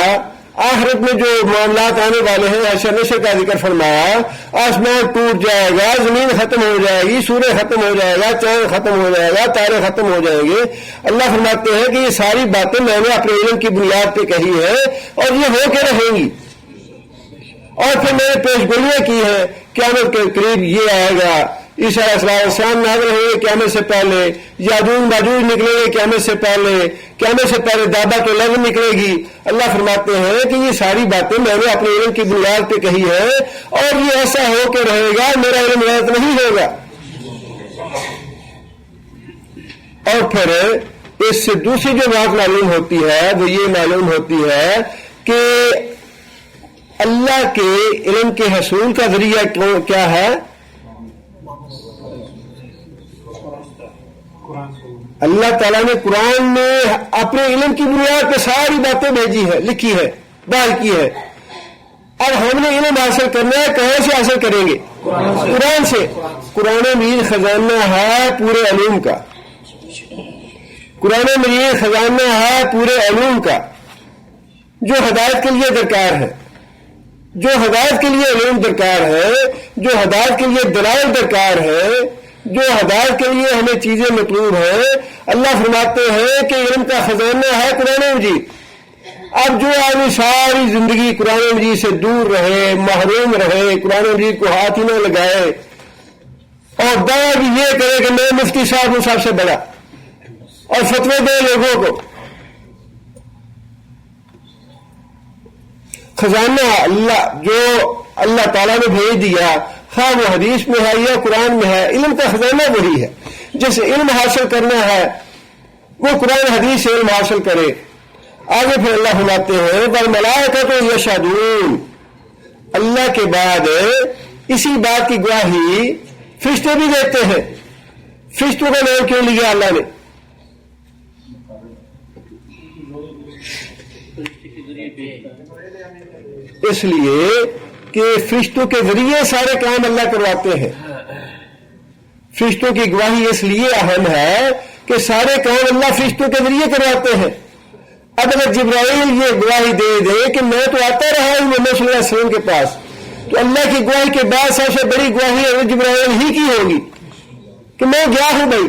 آخرت میں جو معاملات آنے والے ہیں حشر نشر کا ذکر فرمایا، آسمان ٹوٹ جائے گا، زمین ختم ہو جائے گی، سورج ختم ہو جائے گا، چاند ختم ہو جائے گا، تارے ختم ہو جائیں گے۔ اللہ فرماتے ہیں کہ یہ ساری باتیں میں نے اپنے علم کی بنیاد پہ کہی ہے اور یہ ہو کے رہیں گی، اور پھر میں نے پیش گوئیاں کی ہیں قیامت کے قریب یہ آئے گا، عیسیٰ علیہ السلام نازل ہوں گے قیامت سے پہلے، یاجوج ماجوج نکلیں گے قیامت سے پہلے دابت الارض نکلے گی۔ اللہ فرماتے ہیں کہ یہ ساری باتیں میں نے اپنے علم کی بنیاد پہ کہی ہے، اور یہ ایسا ہو کے رہے گا، میرا علم غلط نہیں ہوگا۔ اور پھر اس سے دوسری جو بات معلوم ہوتی ہے وہ یہ معلوم ہوتی ہے کہ اللہ کے علم کے حصول کا ذریعہ کیا ہے؟ اللہ تعالیٰ نے قرآن میں اپنے علم کی بنیاد پہ ساری باتیں بھیجی ہے، لکھی ہے، باہر کی ہے۔ اب ہم نے علم حاصل کرنا ہے، کہاں سے حاصل کریں گے؟ قرآن سے۔ قرآن مجید خزانہ ہے پورے علوم کا، قرآن مجید خزانہ ہے پورے علوم کا، جو ہدایت کے لیے درکار ہے، جو ہدایت کے لیے علوم درکار ہے، جو ہدایت کے لیے دلائل درکار ہے، جو ہدایت کے لیے ہمیں چیزیں مطلوب ہیں۔ اللہ فرماتے ہیں کہ علم کا خزانہ ہے قرآن مجید۔ اب جو آدمی ساری زندگی قرآن مجید سے دور رہے، محروم رہے، قرآن مجید کو ہاتھ ہی نہ لگائے، اور دعویٰ بھی یہ کرے کہ میں مفتی صاحب ہوں سب سے بڑا، اور فتوے دے لوگوں کو، خزانہ جو اللہ تعالیٰ نے بھیج دیا، خواہ وہ حدیث میں ہے یا قرآن میں ہے، علم کا خزانہ وہی ہے۔ جسے علم حاصل کرنا ہے وہ قرآن حدیث سے علم حاصل کرے۔ آگے پھر اللہ فرماتے ہیں والملائکۃ یشہدون، اللہ کے بعد اسی بات کی گواہی فرشتے بھی دیتے ہیں۔ فرشتوں کا نام کیوں لیا اللہ نے؟ اس لیے کہ فرشتوں کے ذریعے سارے کام اللہ کرواتے ہیں۔ فرشتوں کی گواہی اس لیے اہم ہے کہ سارے کام اللہ فرشتوں کے ذریعے کرواتے ہیں۔ اب اگر جبرائیل یہ گواہی دے دے کہ میں تو آتا رہا ہوں محمد صلی اللہ علیہ وسلم کے پاس، تو اللہ کی گواہی کے بعد سب سے بڑی گواہی حضرت جبرائیل ہی کی ہوگی کہ میں گیا ہوں۔ بھائی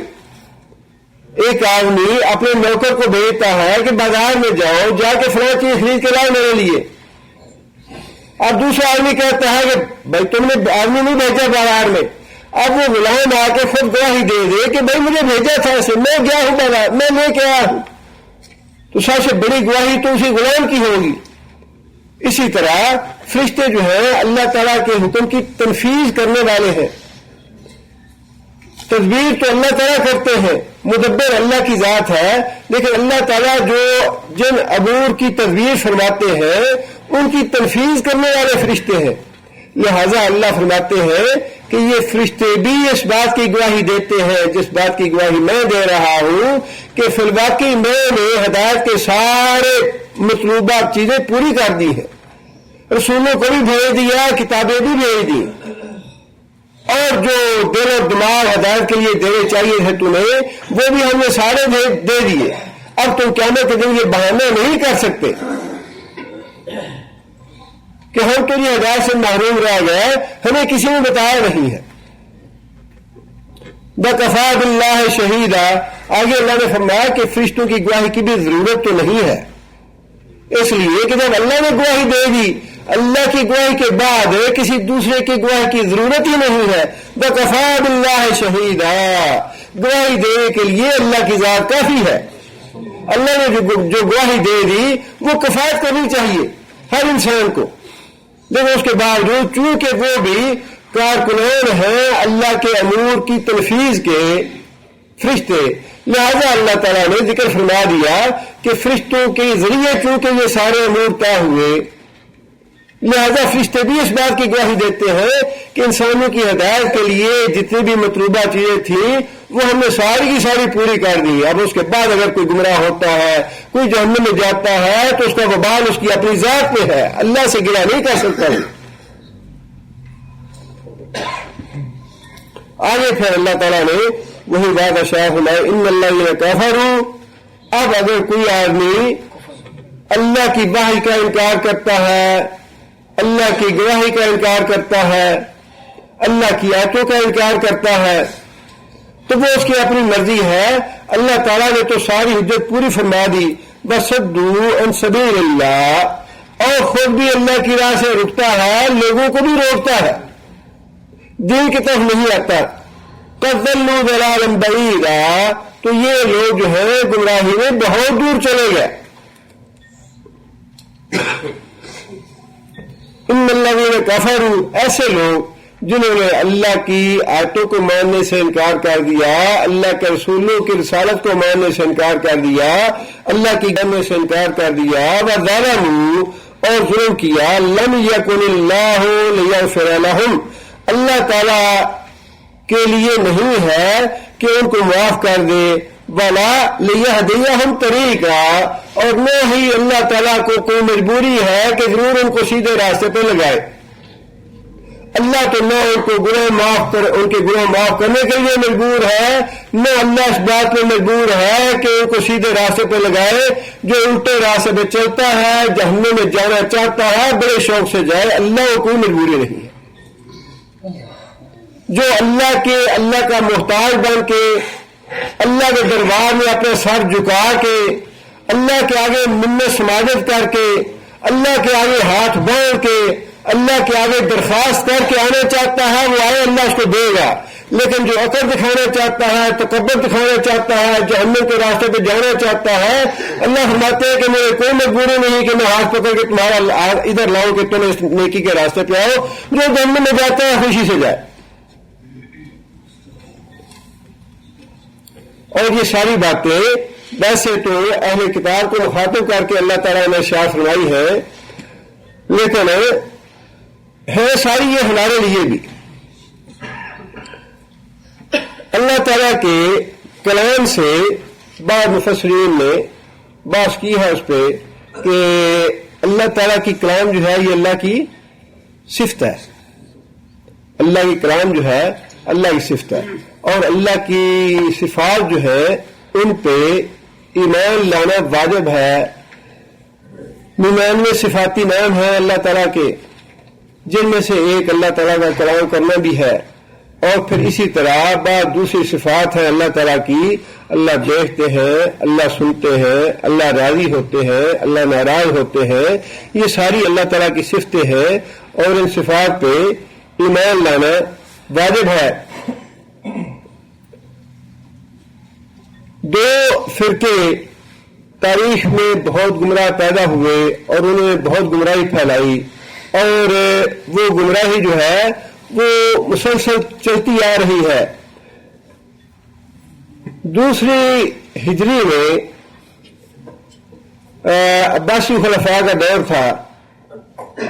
ایک آدمی اپنے نوکر کو بھیجتا ہے کہ بازار میں جاؤ، جا کے فلاں چیز خرید کے لاؤ میرے لیے۔ اب دوسرا آدمی کہتا ہے کہ بھائی تم نے آدمی نہیں بھیجا بازار میں۔ اب وہ غلام آ کے خود گواہی دے دے کہ بھائی مجھے بھیجا تھا اسے، میں گیا ہوں بازار، میں لے کے آیا ہوں، تو سب سے بڑی گواہی تو اسی غلام کی ہوگی۔ اسی طرح فرشتے جو ہیں اللہ تعالیٰ کے حکم کی تنفیذ کرنے والے ہیں۔ تدبیر تو اللہ تعالیٰ کرتے ہیں، مدبر اللہ کی ذات ہے، لیکن اللہ تعالیٰ جو جن امور کی تدبیر فرماتے ہیں ان کی تنفیذ کرنے والے فرشتے ہیں۔ لہذا اللہ فرماتے ہیں کہ یہ فرشتے بھی اس بات کی گواہی دیتے ہیں جس بات کی گواہی میں دے رہا ہوں کہ فی الواقع میں نے ہدایت کے سارے مطلوبہ چیزیں پوری کر دی ہیں، رسولوں کو بھی بھیج دیا، کتابیں بھی بھیج دی، اور جو دل و دماغ ہدایت کے لیے دینے چاہیے تھے تمہیں وہ بھی ہم نے سارے دے دیے۔ اب تم قیامت کے دن یہ بہانہ نہیں کر سکتے کہ ہم تو یہ ہدایت سے محروم رہ گئے، ہمیں کسی نے بتایا نہیں ہے۔ بکفا باللہ شہیدا، آگے اللہ نے فرمایا کہ فرشتوں کی گواہی کی بھی ضرورت تو نہیں ہے، اس لیے کہ جب اللہ نے گواہی دے دی، اللہ کی گواہی کے بعد کسی دوسرے کی گواہی کی ضرورت ہی نہیں ہے۔ بکفا باللہ شہیدا، گواہی دینے کے لیے اللہ کی ذات کافی ہے۔ اللہ نے جو گواہی دے دی وہ کفایت کرنی چاہیے ہر انسان کو، لیکن اس کے باوجود چونکہ وہ بھی کارکنان ہیں اللہ کے امور کی تنفیذ کے فرشتے، لہذا اللہ تعالیٰ نے ذکر فرما دیا کہ فرشتوں کے ذریعے چونکہ یہ سارے امور طے ہوئے، لہذا فرشتے بھی اس بات کی گواہی دیتے ہیں کہ انسانوں کی ہدایت کے لیے جتنی بھی مطلوبہ چیزیں تھیں وہ ہم نے ساری کی ساری پوری کر دی۔ اب اس کے بعد اگر کوئی گمراہ ہوتا ہے، کوئی جہنم میں جاتا ہے، تو اس کا وبال اس کی اپنی ذات پہ ہے، اللہ سے گرا نہیں کر سکتا ہے۔ آگے پھر اللہ تعالیٰ نے وہی بات اشاع فرمائی ان الذین کفروا، اب اگر کوئی آدمی اللہ کی وحی کا انکار کرتا ہے، اللہ کی گواہی کا انکار کرتا ہے، اللہ کی آیتوں کا انکار کرتا ہے، تو وہ اس کی اپنی مرضی ہے۔ اللہ تعالیٰ نے تو ساری حجت پوری فرما دی، وَصَدُّوا عَن سَبِيلِ اللَّهِ، اور خود بھی اللہ کی راہ سے رکتا ہے، لوگوں کو بھی روکتا ہے، دین کی طرف نہیں آتا۔ قد ضلوا ضلالا بعیدا، تو یہ لوگ جو ہے گمراہی میں بہت دور چلے گئے. ان الذین کفروا، ایسے لوگ جنہوں نے اللہ کی آیتوں کو ماننے سے انکار کر دیا، اللہ کے رسولوں کی رسالت کو ماننے سے انکار کر دیا، اللہ کی ماننے سے انکار کر دیا، وظلموا، اور ظلم کیا، لم یکن اللہ لیغفر لہم، اللہ تعالی کے لیے نہیں ہے کہ ان کو معاف کر دے، ولا لیہدیہم طریقا، اور نہ ہی اللہ تعالیٰ کو کوئی مجبوری ہے کہ ضرور ان کو سیدھے راستے پہ لگائے. اللہ تو نہ ان کو ان کے گناہ معاف کرنے کے لیے مجبور ہے، نہ اللہ اس بات میں مجبور ہے کہ ان کو سیدھے راستے پہ لگائے. جو الٹے راستے پہ چلتا ہے، جہنم میں جانا چاہتا ہے، بڑے شوق سے جائے، اللہ کو کوئی مجبوری نہیں ہے. جو اللہ کا محتاج بن کے، اللہ کے دربار میں اپنا سر جھکا کے، اللہ کے آگے منت سماجت کر کے، اللہ کے آگے ہاتھ باندھ کے، اللہ کے آگے درخواست کر کے آنا چاہتا ہے، وہ آئے، اللہ اس کو دے گا. لیکن جو عقل دکھانا چاہتا ہے، تکبر دکھانا چاہتا ہے، جہنم کے راستے پہ جانا چاہتا ہے، اللہ فرماتے ہیں کہ میرے کوئی مجبوری نہیں کہ میں ہاتھ پکڑ کے تمہارا ادھر لاؤں کہ تم اس نیکی کے راستے پہ آؤ. جو جہنم میں جاتا ہے خوشی سے جائے. اور یہ ساری باتیں ویسے تو اہل کتاب کو مخاطب کر کے اللہ تعالیٰ نے ارشاد فرمائی ہے، لیکن ہے ساری یہ ہمارے لیے بھی. اللہ تعالیٰ کے کلام سے بعض مفسرین نے بات کی ہے اس پہ کہ اللہ تعالیٰ کی کلام جو ہے یہ اللہ کی صفت ہے. اللہ کی کلام جو ہے اللہ کی صفت ہے، اور اللہ کی صفات جو ہے ان پہ ایمان لانا واجب ہے. 99 صفاتی نام ہیں اللہ تعالیٰ کے، جن میں سے ایک اللہ تعالیٰ کا کلام کرنا بھی ہے. اور پھر اسی طرح بعض دوسری صفات ہیں اللہ تعالیٰ کی، اللہ دیکھتے ہیں، اللہ سنتے ہیں، اللہ راضی ہوتے ہیں، اللہ ناراض ہوتے ہیں. یہ ساری اللہ تعالیٰ کی صفتیں ہیں، اور ان صفات پہ ایمان لانا واجب ہے. دو فرقے تاریخ میں بہت گمراہ پیدا ہوئے اور انہوں نے بہت گمراہی پھیلائی، اور وہ گمراہی جو ہے وہ مسلسل چلتی آ رہی ہے. دوسری ہجری میں عباسی خلفاء کا دور تھا،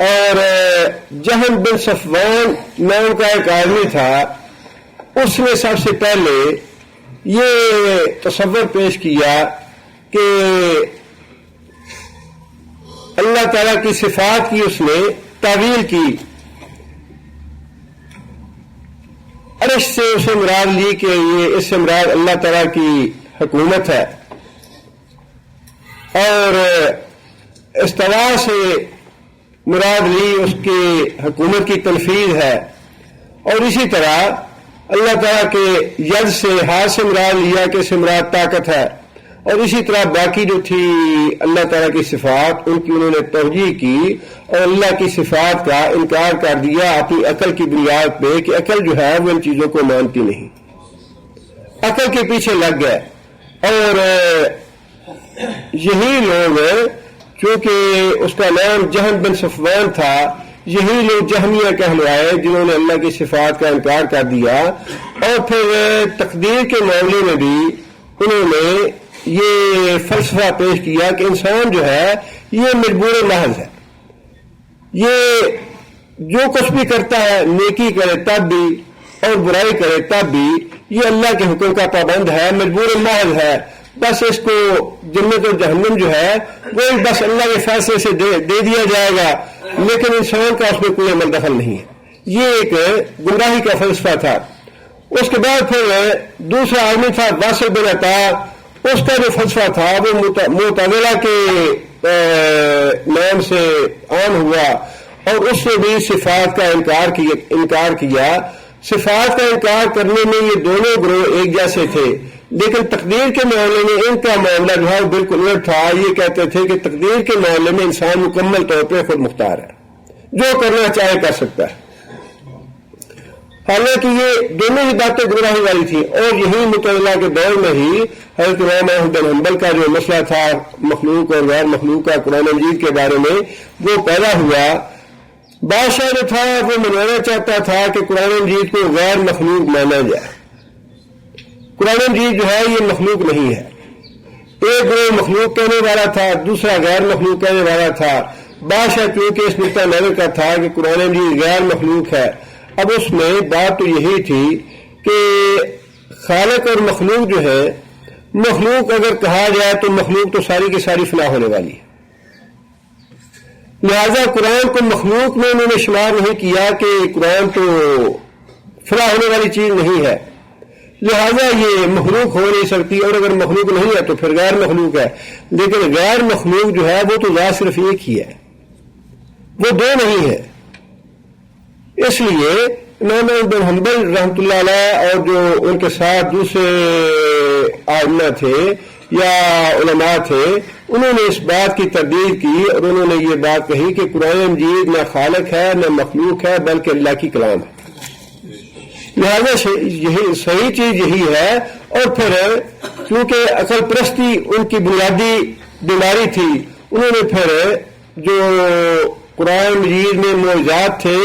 اور جہن بن صفوان نام کا ایک آدمی تھا. اس نے سب سے پہلے یہ تصور پیش کیا کہ اللہ تعالیٰ کی صفات کی اس نے تعویل کی. عرش سے اسے مراد لی کہ یہ اس سے مراد اللہ تعالیٰ کی حکومت ہے، اور استوا سے مراد لی اس کی حکومت کی تنفیذ ہے. اور اسی طرح اللہ تعالیٰ کے ید سے، ہاتھ سے مراد لیا کہ اس سے مراد طاقت ہے. اور اسی طرح باقی جو تھی اللہ تعالیٰ کی صفات، ان کی انہوں نے توجیہ کی اور اللہ کی صفات کا انکار کر دیا اپنی عقل کی بنیاد پہ کہ عقل جو ہے وہ ان چیزوں کو مانتی نہیں. عقل کے پیچھے لگ گئے. اور یہی لوگ، چونکہ اس کا نام جہن بن صفوان تھا، یہی لوگ جہمیہ کہلوائے جنہوں نے اللہ کی صفات کا انکار کر دیا. اور پھر تقدیر کے معاملے میں بھی انہوں نے یہ فلسفہ پیش کیا کہ انسان جو ہے یہ مجبور محض ہے، یہ جو کچھ بھی کرتا ہے، نیکی کرے تب بھی اور برائی کرے تب بھی، یہ اللہ کے حکم کا پابند ہے، مجبور محض ہے. بس اس کو جنت و جہنم جو ہے وہ بس اللہ کے فیصلے سے دے دیا جائے گا، لیکن انسان کا اس میں کوئی عمل دخل نہیں ہے. یہ ایک گمراہی کا فلسفہ تھا. اس کے بعد پھر دوسرا آدمی تھا واصل بن عطا. اس کا جو فلسفہ تھا وہ معتزلہ کے نام سے عام ہوا، اور اس نے بھی صفات کا انکار کیا. صفات کا انکار کرنے میں یہ دونوں گروہ ایک جیسے تھے، لیکن تقدیر کے معاملے میں ان کا معاملہ جو ہے بالکل الٹ تھا. یہ کہتے تھے کہ تقدیر کے معاملے میں انسان مکمل طور پہ خود مختار ہے، جو کرنا چاہے کر سکتا ہے. حالانکہ یہ دونوں ہی باتیں گمراہی والی تھیں، اور یہی معتزلہ کے دور میں ہی حضرت امام احمد بن حنبل کا جو مسئلہ تھا مخلوق اور غیر مخلوق کا قرآن مجید کے بارے میں وہ پیدا ہوا۔ بادشاہ جو تھا وہ منوانا چاہتا تھا کہ قرآن مجید کو غیر مخلوق مانا جائے۔ قرآن مجید جو ہے یہ مخلوق نہیں ہے، ایک گروہ مخلوق کہنے والا تھا، دوسرا غیر مخلوق کہنے والا تھا۔ بادشاہ کیونکہ اس نقطہ نظر کا تھا کہ قرآن مجید غیر مخلوق ہے، اب اس میں بات تو یہی تھی کہ خالق اور مخلوق جو ہے، مخلوق اگر کہا جائے تو مخلوق تو ساری کی ساری فنا ہونے والی ہے، لہذا قرآن کو مخلوق میں انہوں نے شمار نہیں کیا کہ قرآن تو فنا ہونے والی چیز نہیں ہے، لہذا یہ مخلوق ہو نہیں سکتی، اور اگر مخلوق نہیں ہے تو پھر غیر مخلوق ہے۔ لیکن غیر مخلوق جو ہے وہ تو ذات صرف ایک ہی ہے، وہ دو نہیں ہے۔ اس لیے امام بن حنبل رحمۃ اللہ علیہ اور جو ان کے ساتھ دوسرے ائمہ تھے یا علماء تھے، انہوں نے اس بات کی تردید کی اور انہوں نے یہ بات کہی کہ قرآن مجید نہ خالق ہے نہ مخلوق ہے بلکہ اللہ کی کلام ہے، لہذا یہی صحیح چیز یہی ہے۔ اور پھر کیونکہ عقل پرستی ان کی بنیادی بیماری تھی، انہوں نے پھر جو قرآن مجید میں معجزات تھے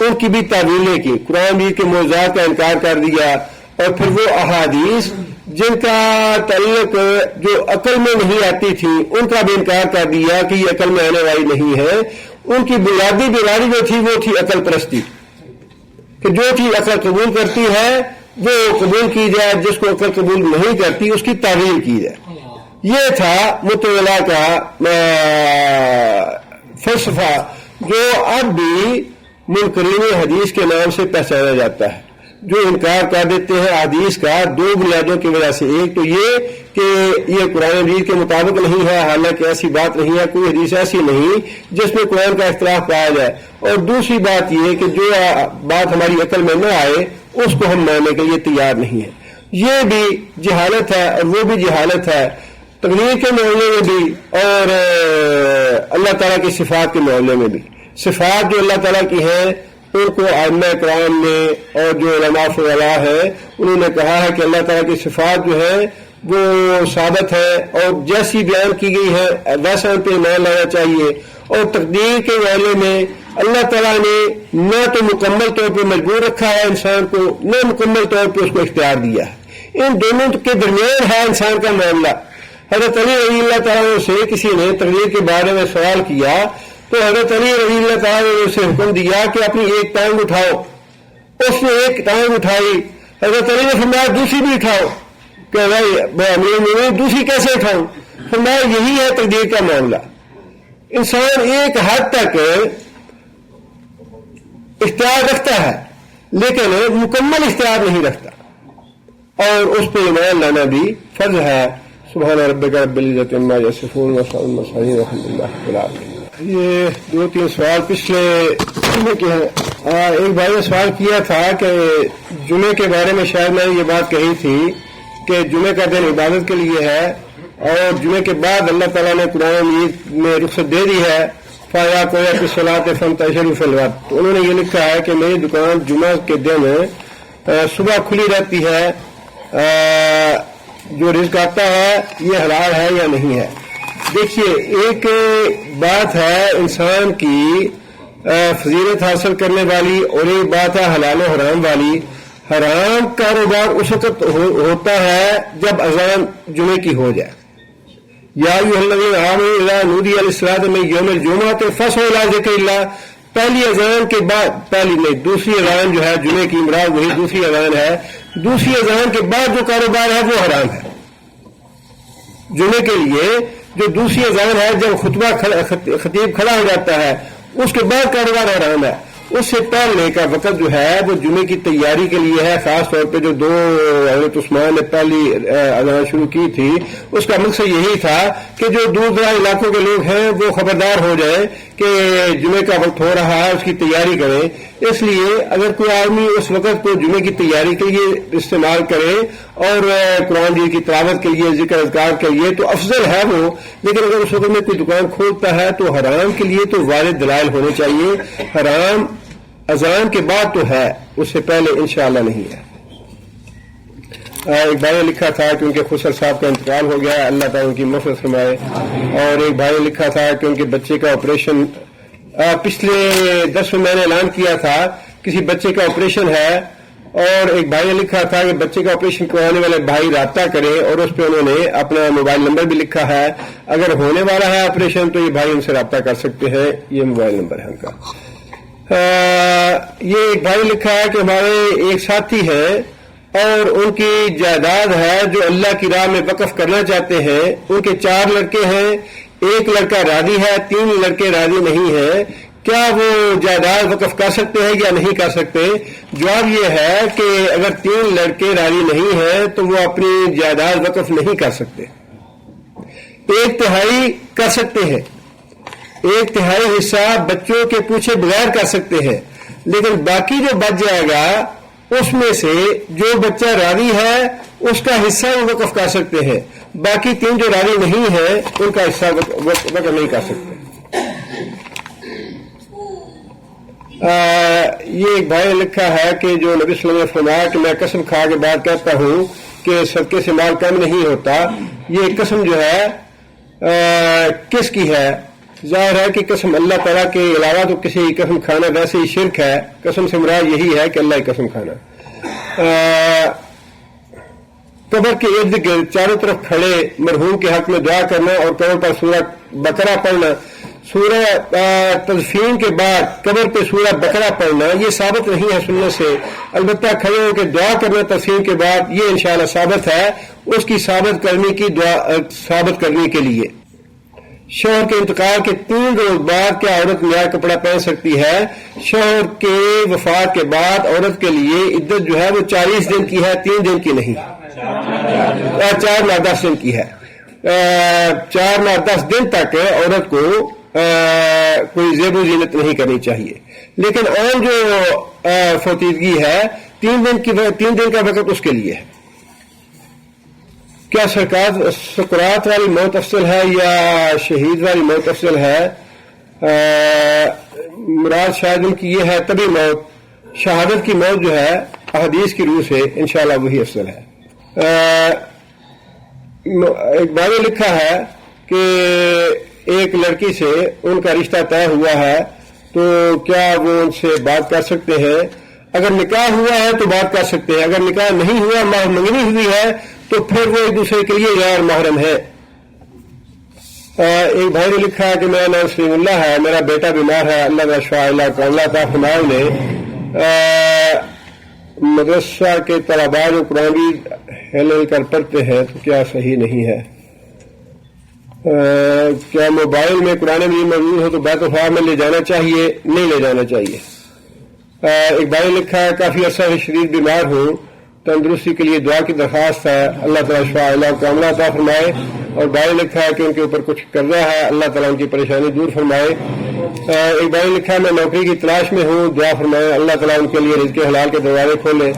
ان کی بھی تعویلیں کی، قرآن مجید کے معجزات کا انکار کر دیا، اور پھر وہ احادیث جن کا تعلق جو عقل میں نہیں آتی تھی ان کا بھی انکار کر دیا کہ یہ عقل میں آنے والی نہیں ہے۔ ان کی بنیادی بیماری جو تھی وہ تھی عقل پرستی، کہ جو چیز عقل قبول کرتی ہے وہ قبول کی جائے، جس کو عقل قبول نہیں کرتی اس کی تعویل کی جائے۔ یہ تھا معتزلہ کا فلسفہ جو اب بھی منکرین حدیث کے نام سے پہچانا جاتا ہے، جو انکار کر دیتے ہیں حدیث کا دو بنیادوں کی وجہ سے۔ ایک تو یہ کہ یہ قرآن مجید کے مطابق نہیں ہے، حالانکہ ایسی بات نہیں ہے، کوئی حدیث ایسی نہیں جس میں قرآن کا اختلاف پایا جائے، اور دوسری بات یہ کہ جو بات ہماری عقل میں نہ آئے اس کو ہم ماننے کے لیے تیار نہیں ہیں۔ یہ بھی جہالت ہے اور وہ بھی جہالت ہے، تقدیر کے معاملے میں بھی اور اللہ تعالیٰ کی صفات کے معاملے میں بھی۔ صفات جو اللہ تعالیٰ کی ہیں ان کو ائمہ کرام نے اور جو علماء فضلاء ہیں انہوں نے کہا ہے کہ اللہ تعالیٰ کی صفات جو ہے وہ ثابت ہے، اور جیسی بیان کی گئی ہے ویسا ان پہ ایمان لانا چاہیے۔ اور تقدیر کے معاملے میں اللہ تعالیٰ نے نہ تو مکمل طور پہ مجبور رکھا ہے انسان کو، نہ مکمل طور پہ اس کو اختیار دیا ہے، ان دونوں کے درمیان ہے انسان کا معاملہ۔ حضرت علی رضی اللہ تعالیٰ سے کسی نے تقدیر کے بارے میں سوال کیا تو حضرت علی رضی اللہ تعالیٰ نے اسے حکم دیا کہ اپنی ایک ٹانگ اٹھاؤ۔ اس نے ایک ٹانگ اٹھائی، حضرت علی نے فرمایا دوسری بھی اٹھاؤ، کہ بھائی دوسری کیسے اٹھاؤں؟ فرمایا یہی ہے تقدیر کا معاملہ، انسان ایک حد تک اختیار رکھتا ہے لیکن مکمل اختیار نہیں رکھتا، اور اس پہ ایمان لانا بھی فرض ہے۔ سبحان ربک رب العزت عما یصفون وسلام علی المرسلین والحمد للہ رب العالمین۔ یہ دو تین سوال پچھلے جمعے کے ہیں۔ ایک بھائی نے سوال کیا تھا کہ جمعے کے بارے میں شاید میں نے یہ بات کہی تھی کہ جمعے کا دن عبادت کے لیے ہے، اور جمعے کے بعد اللہ تعالیٰ نے قرآن مجید میں رخصت دے دی ہے، فایا کویا کی صلاۃ فانتشروا فی الارض۔ تو انہوں نے یہ لکھا ہے کہ میری دکان جمعہ کے دن صبح کھلی رہتی ہے، جو رزق آتا ہے یہ حلال ہے یا نہیں ہے؟ دیکھیے ایک بات ہے انسان کی فضیلت حاصل کرنے والی، اور ایک بات ہے حلال و حرام والی۔ حرام کاروبار اس وقت ہوتا ہے جب اذان جمعے کی ہو جائے، یا ایھا الذین آمنوا اذا نودی للصلاۃ من یوم الجمعۃ فاسعوا الی ذکر اللہ۔ پہلی اذان کے بعد، پہلی نہیں دوسری اذان جو ہے جمعے کی مراد وہی دوسری اذان ہے، دوسری اذان کے بعد جو کاروبار ہے وہ حرام ہے۔ جمعے کے لیے جو دوسری اذان ہے جب خطیب کھڑا ہو جاتا ہے اس کے بعد کاروبار حرام ہے۔ اس سے پہلے کا وقت جو ہے وہ جمعے کی تیاری کے لیے ہے، خاص طور پہ جو دو حضرت عثمان نے پہلی اذان شروع کی تھی اس کا مقصد یہی تھا کہ جو دور دراز علاقوں کے لوگ ہیں وہ خبردار ہو جائیں کہ جمعے کا وقت ہو رہا ہے، اس کی تیاری کریں۔ اس لیے اگر کوئی آدمی اس وقت کو جمعے کی تیاری کے لیے استعمال کرے اور قرآن کی تلاوت کے لیے، ذکر اذکار کے لیے تو افضل ہے وہ، لیکن اگر اس وقت میں کوئی دکان کھولتا ہے تو حرام کے لیے تو واضح دلائل ہونے چاہیے۔ حرام اذان کے بعد تو ہے، اس سے پہلے انشاءاللہ نہیں ہے۔ ایک بھائی نے لکھا تھا کہ ان کے خسر صاحب کا انتقال ہو گیا ہے، اللہ تعالیٰ ان کی مغفرت فرمائے۔ اور ایک بھائی نے لکھا تھا کہ ان کے بچے کا آپریشن، پچھلے 10 میں نے اعلان کیا تھا کسی بچے کا آپریشن ہے، اور ایک بھائی نے لکھا تھا کہ بچے کا آپریشن کروانے والے بھائی رابطہ کریں، اور اس پہ انہوں نے اپنا موبائل نمبر بھی لکھا ہے۔ اگر ہونے والا ہے آپریشن تو یہ بھائی ان سے رابطہ کر سکتے ہیں، یہ موبائل نمبر ہے ان کا۔ یہ ایک بھائی لکھا ہے کہ ہمارے ایک ساتھی ہیں اور ان کی جائیداد ہے جو اللہ کی راہ میں وقف کرنا چاہتے ہیں، ان کے 4 لڑکے ہیں، ایک لڑکا راضی ہے، 3 لڑکے راضی نہیں ہیں، کیا وہ جائیداد وقف کر سکتے ہیں یا نہیں کر سکتے؟ جواب یہ ہے کہ اگر 3 لڑکے راضی نہیں ہیں تو وہ اپنی جائیداد وقف نہیں کر سکتے۔ 1/3 کر سکتے ہیں، 1/3 حصہ بچوں کے پوچھے بغیر کر سکتے ہیں، لیکن باقی جو بچ جائے گا اس میں سے جو بچہ راضی ہے اس کا حصہ وہ وقف کر سکتے ہیں، باقی 3 جو راضی نہیں ہیں ان کا حصہ وقف نہیں کر سکتے۔ یہ ایک بھائی نے لکھا ہے کہ جو نبی صلی اللہ علیہ وسلم نے فرمایا کہ میں قسم کھا کے بعد کہتا ہوں کہ صدقے سے مال کم نہیں ہوتا، یہ قسم جو ہے کس کی ہے؟ ظاہر ہے کہ قسم اللہ تعالیٰ کے علاوہ تو کسی کی قسم کھانا ویسے ہی شرک ہے۔ قسم سے مراد یہی ہے کہ اللہ کی قسم کھانا۔ قبر کے ارد گرد چاروں طرف کھڑے مرحوم کے حق میں دعا کرنا اور قبر پر سورہ بقرہ پڑھنا، سورہ تدفین کے بعد قبر پہ سورہ بقرہ پڑھنا یہ ثابت نہیں ہے سنت سے، البتہ کھڑے ہو کے دعا کرنا تدفین کے بعد یہ انشاءاللہ ثابت ہے، اس کی ثابت کرنے کی دعا ثابت کرنے کے لیے۔ شوہر کے انتقال کے 3 روز بعد کیا عورت نیا کپڑا پہن سکتی ہے؟ شوہر کے وفات کے بعد عورت کے لیے عدت جو ہے وہ 40 دن کی ہے، 3 دن کی نہیں، 4 یا 10 دن کی ہے۔ 4 یا 10 دن تک عورت کو کوئی زیب و زینت نہیں کرنی چاہیے، لیکن عام جو فوتیدگی ہے 3 دن کا وقت اس کے لیے ہے۔ کیا سکرات والی موت افضل ہے یا شہید والی موت افضل ہے؟ مراد شاید ان کی یہ ہے طبی موت، شہادت کی موت جو ہے احادیث کی روح سے انشاءاللہ وہی افضل ہے۔ ایک بھائی نے لکھا ہے کہ ایک لڑکی سے ان کا رشتہ طے ہوا ہے تو کیا وہ ان سے بات کر سکتے ہیں؟ اگر نکاح ہوا ہے تو بات کر سکتے ہیں، اگر نکاح نہیں ہوا مہر منگنی ہوئی ہے تو پھر وہ ایک دوسرے کے لیے غیر محرم ہے۔ ایک بھائی نے لکھا ہے کہ میرا نام سلیم اللہ ہے، میرا بیٹا بیمار ہے، اللہ کا شفا کو اللہ تعالیٰ فرمائے نے مدرسہ کے طلباء جو قرآن بھی ہل کر پڑھتے ہیں تو کیا صحیح نہیں ہے؟ کیا موبائل میں قرآن بھی موجود ہو تو بیت الخلا میں لے جانا چاہیے؟ نہیں لے جانا چاہیے۔ ایک بھائی نے لکھا ہے کافی عرصہ سے شدید بیمار ہوں، تندرستی کے لیے دعا کی درخواست ہے، اللہ تعالیٰ شفا کو عملہ عطا فرمائے۔ اور بھائی نے لکھا ہے کہ ان کے اوپر کچھ قرضہ ہے، اللہ تعالیٰ ان کی پریشانی دور فرمائے۔ ایک بھائی نے لکھا ہے میں نوکری کی تلاش میں ہوں، دعا فرمائے اللہ تعالیٰ ان کے لیے رزق حلال کے دروازے کھولے۔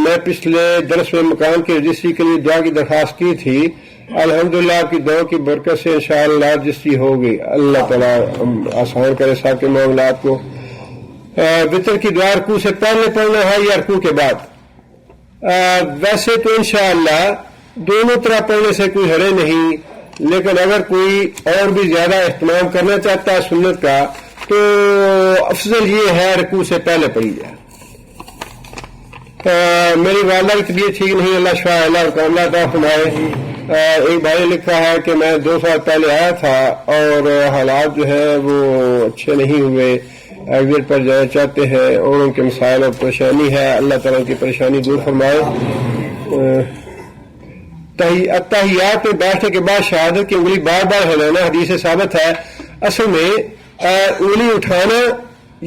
میں پچھلے درس میں مکان کی رجسٹری کے لیے دعا کی درخواست کی تھی، الحمدللہ آپ کی دعا کی برکت سے انشاءاللہ رجسٹری ہوگی، اللہ تعالیٰ آسان کرے سب کے معاملات کو۔ وتر کی دعا رکوع سے پہلے پڑھنا ہے یا رکوع کے بعد؟ ویسے تو انشاءاللہ دونوں طرح پڑھنے سے کوئی حرج نہیں، لیکن اگر کوئی اور بھی زیادہ اہتمام کرنا چاہتا ہے سنت کا تو افضل یہ ہے رکوع سے پہلے پڑھی جائے۔ میری والدہ کی طبیعت ٹھیک نہیں، اللہ شفا اللہ عطا فرمائے۔ ایک بھائی نے لکھا ہے کہ میں 2 سال پہلے آیا تھا اور حالات جو ہیں وہ اچھے نہیں ہوئے، ایگزٹ پر جانا چاہتے ہیں اور ان کے مسائل اور پریشانی ہے، اللہ تعالیٰ کی پریشانی دور فرمائے۔ تحیات میں بیٹھنے کے بعد شہادت کی انگلی بار بار ہلانا حدیث سے ثابت ہے، اصل میں انگلی اٹھانا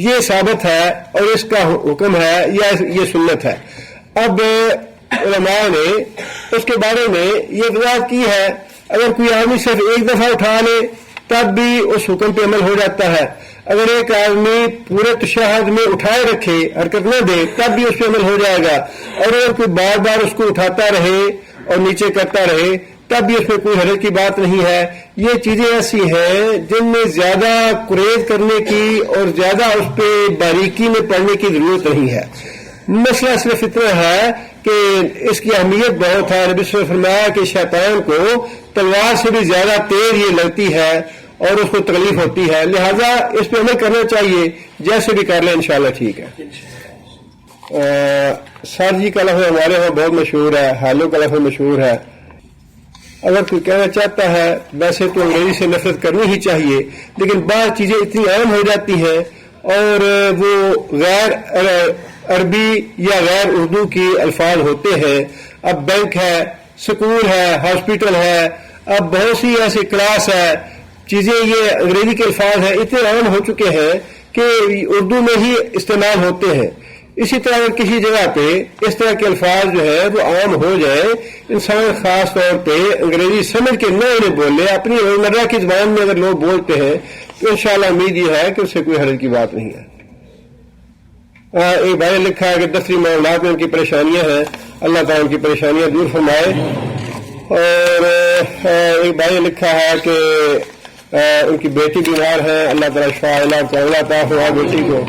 یہ ثابت ہے اور اس کا حکم ہے یا یہ سنت ہے۔ اب علماء نے اس کے بارے میں یہ وضاحت کی ہے، اگر کوئی آدمی صرف ایک دفعہ اٹھا لے تب بھی اس حکم پہ عمل ہو جاتا ہے، اگر ایک آدمی پورے تشہد میں اٹھائے رکھے حرکت نہ دے تب بھی اس پہ عمل ہو جائے گا، اور اگر کوئی بار بار اس کو اٹھاتا رہے اور نیچے کرتا رہے تب بھی اس میں کوئی حرج کی بات نہیں ہے. یہ چیزیں ایسی ہیں جن میں زیادہ قریز کرنے کی اور زیادہ اس پہ باریکی میں پڑھنے کی ضرورت نہیں ہے. مسئلہ صرف اتنا ہے کہ اس کی اہمیت بہت ہے. نبی صلی اللہ علیہ وسلم نے فرمایا کہ شیطان کو تلوار سے بھی زیادہ تیز یہ لگتی ہے اور اس کو تکلیف ہوتی ہے, لہذا اس پہ عمل کرنا چاہیے. جیسے بھی کر لیں انشاءاللہ ٹھیک ہے. سر جی کا لفظ ہمارے یہاں بہت مشہور ہے, حالوں کا لفظ مشہور ہے. اگر کوئی کہنا چاہتا ہے ویسے تو انگریزی سے نفرت کرنی ہی چاہیے, لیکن بعض چیزیں اتنی عام ہو جاتی ہیں اور وہ غیر عربی یا غیر اردو کی الفاظ ہوتے ہیں. اب بینک ہے, سکول ہے, ہاسپٹل ہے, اب بہت سی ایسی کلاس ہے, چیزیں یہ انگریزی کے الفاظ ہیں اتنے عام ہو چکے ہیں کہ اردو میں ہی استعمال ہوتے ہیں. اسی طرح اگر کسی جگہ پہ اس طرح کے الفاظ جو ہے وہ عام ہو جائیں, انسان خاص طور پہ انگریزی سمجھ کے نہ انہیں بولے, اپنی روزمرہ کی زبان میں اگر لوگ بولتے ہیں تو انشاءاللہ امید یہ ہے کہ اس سے کوئی حرج کی بات نہیں ہے. ایک بھائی نے لکھا ہے کہ دفتری معاملات میں ان کی پریشانیاں ہیں, اللہ تعالیٰ ان کی پریشانیاں دور فرمائے. اور ایک بھائی نے لکھا ہے کہ ان کی بیٹی بیمار ہے, اللہ تعالیٰ شفا عطا ہوا بیٹی کو.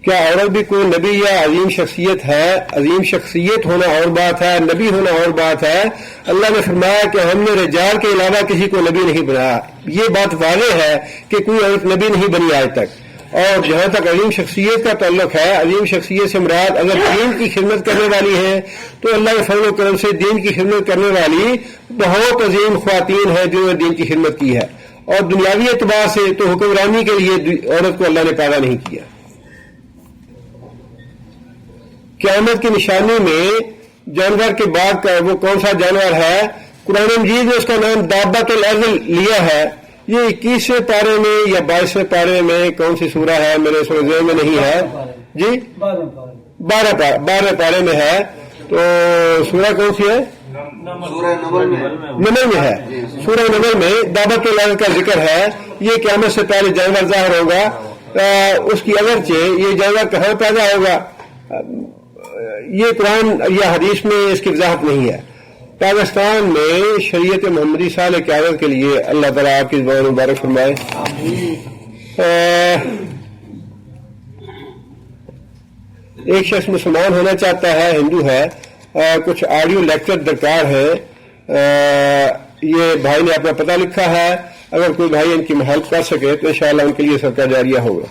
کیا عورت بھی کوئی نبی یا عظیم شخصیت ہے؟ عظیم شخصیت ہونا اور بات ہے, نبی ہونا اور بات ہے. اللہ نے فرمایا کہ ہم نے رجال کے علاوہ کسی کو نبی نہیں بنایا. یہ بات واضح ہے کہ کوئی عورت نبی نہیں بنی آج تک. اور جہاں تک عظیم شخصیت کا تعلق ہے, عظیم شخصیت سے مراد اگر دین کی خدمت کرنے والی ہے تو اللہ کے فضل و کرم سے دین کی خدمت کرنے والی بہت عظیم خواتین ہیں جنہوں نے دین کی خدمت کی ہے. اور دنیاوی اعتبار سے تو حکمرانی کے لیے عورت کو اللہ نے پیدا نہیں کیا. قیامت کی نشانی میں جانور کے بعد کا وہ کون سا جانور ہے؟ قرآن مجید نے اس کا نام دابۃ الارض لیا ہے. یہ 21ویں پارے میں یا 22ویں پارے میں کون سی سورہ ہے میرے ذہن میں نہیں ہے جی, 12 پارے میں ہے. تو سورہ کون سی ہے؟ نمل میں ہے. سورہ نمل میں دابۃ الارض کا ذکر ہے. یہ قیامت سے پہلے جانور ظاہر ہوگا. اس کی اگرچہ یہ جانور کہاں پیدا ہوگا یہ قرآن یا حدیث میں اس کی وضاحت نہیں ہے. پاکستان میں شریعت محمدی سال قیامت کے لیے اللہ تعالیٰ آپ کی زبان مبارک فرمائے. ایک شخص مسلمان ہونا چاہتا ہے, ہندو ہے, کچھ آڈیو لیکچر درکار ہے. یہ بھائی نے اپنا پتہ لکھا ہے, اگر کوئی بھائی ان کی ہیلپ کر سکے تو انشاءاللہ ان کے لیے صدقہ جاریہ ہوگا.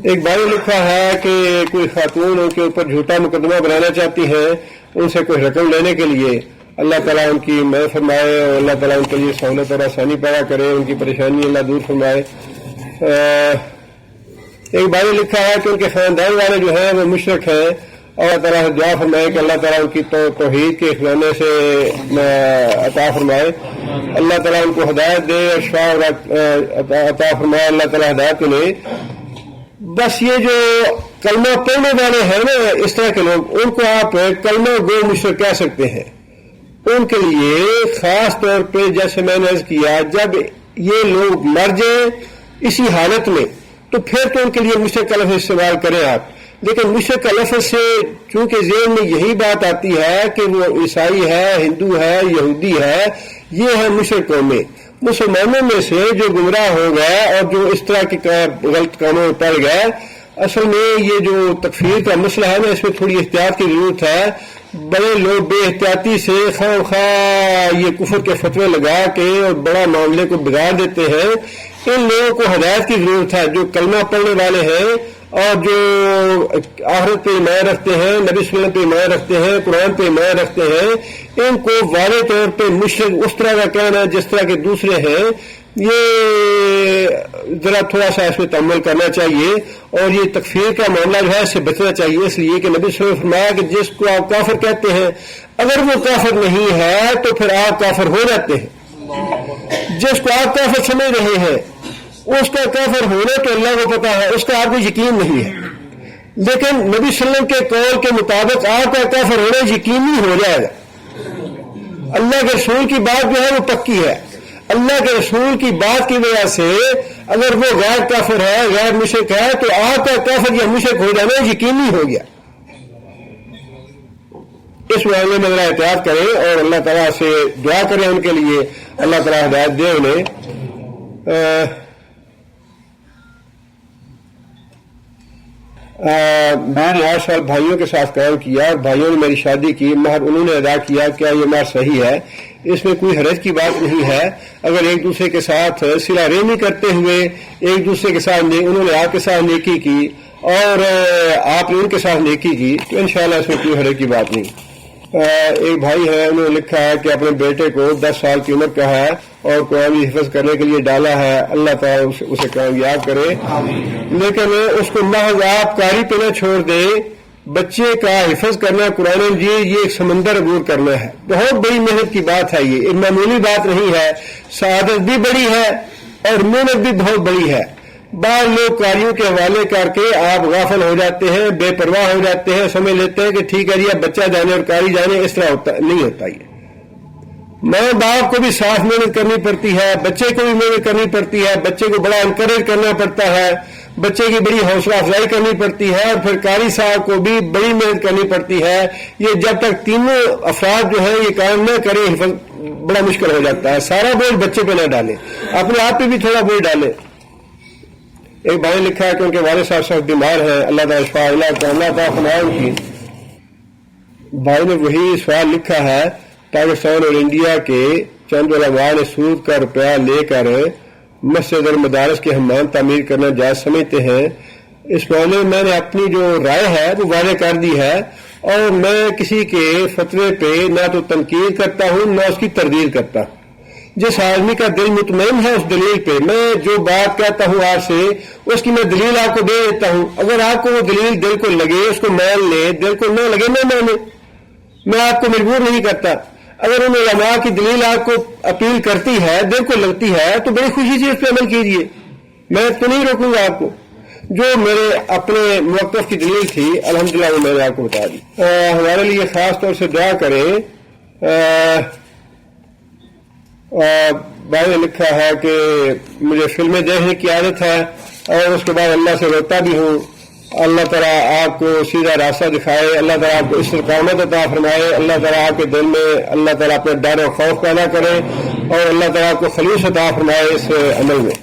ایک بھائی نے لکھا ہے کہ کوئی خاتون ان کے اوپر جھوٹا مقدمہ بنانا چاہتی ہیں, ان سے کوئی رقم لینے کے لیے. اللہ تعالیٰ ان کی مدد فرمائے اور اللہ تعالیٰ ان کے لیے سہولت اور آسانی پیدا کرے, ان کی پریشانی اللہ دور فرمائے. ایک بھائی نے لکھا ہے کہ ان کے خاندان والے جو ہیں وہ مشرک ہیں, اور اللہ تعالیٰ سے دعا فرمائے کہ اللہ تعالیٰ ان کی توحید کے خزانے سے عطا فرمائے. اللہ تعالیٰ ان کو ہدایت دے اور شفا عطا فرمائے. اللہ تعالیٰ ہدایت ملے. بس یہ جو کلمہ پڑھنے والے ہیں نا اس طرح کے لوگ, ان کو آپ کلمہ گو مشرک کہہ سکتے ہیں. ان کے لیے خاص طور پہ جیسے میں نے عرض کیا, جب یہ لوگ مر جائیں اسی حالت میں تو پھر تو ان کے لیے مشرک کا لفظ استعمال کریں آپ. لیکن مشرک کا لفظ سے چونکہ ذہن میں یہی بات آتی ہے کہ وہ عیسائی ہے, ہندو ہے, یہودی ہے, یہ ہے مشرک قومیں. مسلمانوں میں سے جو گمراہ ہو گئے اور جو اس طرح کے غلط کاموں میں پڑ گئے, اصل میں یہ جو تکفیر کا مسئلہ ہے نا اس میں تھوڑی احتیاط کی ضرورت ہے. بڑے لوگ بے احتیاطی سے خواہ خواہ یہ کفر کے فتوے لگا کے اور بڑا معاملے کو بگاڑ دیتے ہیں. ان لوگوں کو ہدایت کی ضرورت ہے جو کلمہ پڑھنے والے ہیں اور جو آخرت پہ ایمان رکھتے ہیں, نبی صلی اللہ علیہ وسلم پہ ایمان رکھتے ہیں, قرآن پہ ایمان رکھتے ہیں. ان کو واضح طور پہ مشرک اس طرح کا کہنا جس طرح کے دوسرے ہیں, یہ ذرا تھوڑا سا اس میں تأمل کرنا چاہیے. اور یہ تکفیر کا معاملہ جو ہے اس سے بچنا چاہیے, اس لیے کہ نبی صلی اللہ علیہ وسلم نے فرمایا کہ جس کو آپ کافر کہتے ہیں اگر وہ کافر نہیں ہے تو پھر آپ کافر ہو جاتے ہیں. جس کو آپ کافر سمجھ رہے ہیں اس کا کافر ہونا تو اللہ کو پتا ہے, اس کا آپ کو یقین نہیں ہے. لیکن نبی صلی اللہ علیہ وسلم کے قول کے مطابق آپ کا کافر ہونا یقینی ہو جائے گا. اللہ کے رسول کی بات جو ہے وہ پکی ہے. اللہ کے رسول کی بات کی وجہ سے اگر وہ غیر کافر ہے، غیر مشرک ہے، تو آپ کا کافر یا مشرک ہو جانا یقینی ہو گیا۔ اس معاملے میں ذرا احتیاط کریں اور اللہ تعالیٰ سے دعا کریں ان کے لیے، اللہ تعالیٰ ہدایت دے انہیں۔ میں نے 8 سال بھائیوں کے ساتھ کام کیا اور بھائیوں نے میری شادی کی، مہر انہوں نے ادا کیا، کیا یہ مہر صحیح ہے؟ اس میں کوئی حرج کی بات نہیں ہے۔ اگر ایک دوسرے کے ساتھ صلہ رحمی کرتے ہوئے ایک دوسرے کے ساتھ انہوں نے آپ کے ساتھ نیکی کی اور آپ نے ان کے ساتھ نیکی کی تو انشاءاللہ اس میں کوئی حرج کی بات نہیں۔ ایک بھائی ہے، انہوں نے لکھا ہے کہ اپنے بیٹے کو 10 سال کی عمر کا ہے اور قرآن حفظ کرنے کے لیے ڈالا ہے، اللہ تعالیٰ اسے کامیاب کرے، لیکن اس کو محض آپ قاری پہ نہ چھوڑ دیں۔ بچے کا حفظ کرنا قرآن مجید یہ ایک سمندر عبور کرنا ہے، بہت بڑی محنت کی بات ہے، یہ معمولی بات نہیں ہے، سعادت بھی بڑی ہے اور محنت بھی بہت بڑی ہے۔ بعض لوگ قاریوں کے حوالے کر کے آپ غافل ہو جاتے ہیں، بے پرواہ ہو جاتے ہیں، سمجھ لیتے ہیں کہ ٹھیک ہے جی اب بچہ جانے اور قاری جانے، اس طرح نہیں ہوتا یہ۔ ماں باپ کو بھی ساتھ محنت کرنی پڑتی ہے، بچے کو بھی محنت کرنی پڑتی ہے، بچے کو بڑا انکریج کرنا پڑتا ہے، بچے کی بڑی حوصلہ افزائی کرنی پڑتی ہے، اور پھر قاری صاحب کو بھی بڑی محنت کرنی پڑتی ہے۔ یہ جب تک تینوں افراد جو ہیں یہ کام نہ کریں بڑا مشکل ہو جاتا ہے۔ سارا بوجھ بچے پہ نہ ڈالیں، اپنے آپ پہ بھی تھوڑا بوجھ ڈالیں۔ ایک بھائی نے لکھا ہے کہ ان کے والد صاحب سخت بیمار ہیں، اللہ تعالیٰ شفا اللہ تعالیٰ فرمائے ان کی۔ بھائی نے وہی سوال لکھا ہے، پاکستان اور انڈیا کے چند علماء نے سود کا روپیہ لے کر مسجد اور مدارس کے حمام تعمیر کرنا جائز سمجھتے ہیں۔ اس معاملے میں میں نے اپنی جو رائے ہے وہ واضح کر دی ہے، اور میں کسی کے فتوے پہ نہ تو تنقید کرتا ہوں نہ اس کی تردید کرتا ہوں۔ جس آدمی کا دل مطمئن ہے اس دلیل پہ میں جو بات کہتا ہوں آپ سے اس کی میں دلیل آپ کو دے دیتا ہوں۔ اگر آپ کو وہ دلیل دل کو لگے اس کو مان لے، دل کو نہ لگے نہ مانے، میں آپ کو مجبور نہیں کرتا۔ اگر ان علماء کی دلیل آپ کو اپیل کرتی ہے، دل کو لگتی ہے، تو بڑی خوشی سے اس پہ عمل کیجیے، میں تو نہیں روکوں گا آپ کو۔ جو میرے اپنے موقف کی دلیل تھی الحمدللہ وہ میں نے آپ کو بتا دی۔ ہمارے لیے خاص طور سے دعا کریں۔ بھائی نے لکھا ہے کہ مجھے فلمیں دیکھنے کی عادت ہے اور اس کے بعد اللہ سے روتا بھی ہوں، اللہ تعالیٰ آپ کو سیدھا راستہ دکھائے، اللہ تعالیٰ آپ کو استقامت عطا فرمائے، اللہ تعالیٰ آپ کے دل میں اللہ تعالیٰ اپنے ڈر و خوف پیدا کرے اور اللہ تعالیٰ آپ کو خلوص عطا فرمائے اس عمل میں۔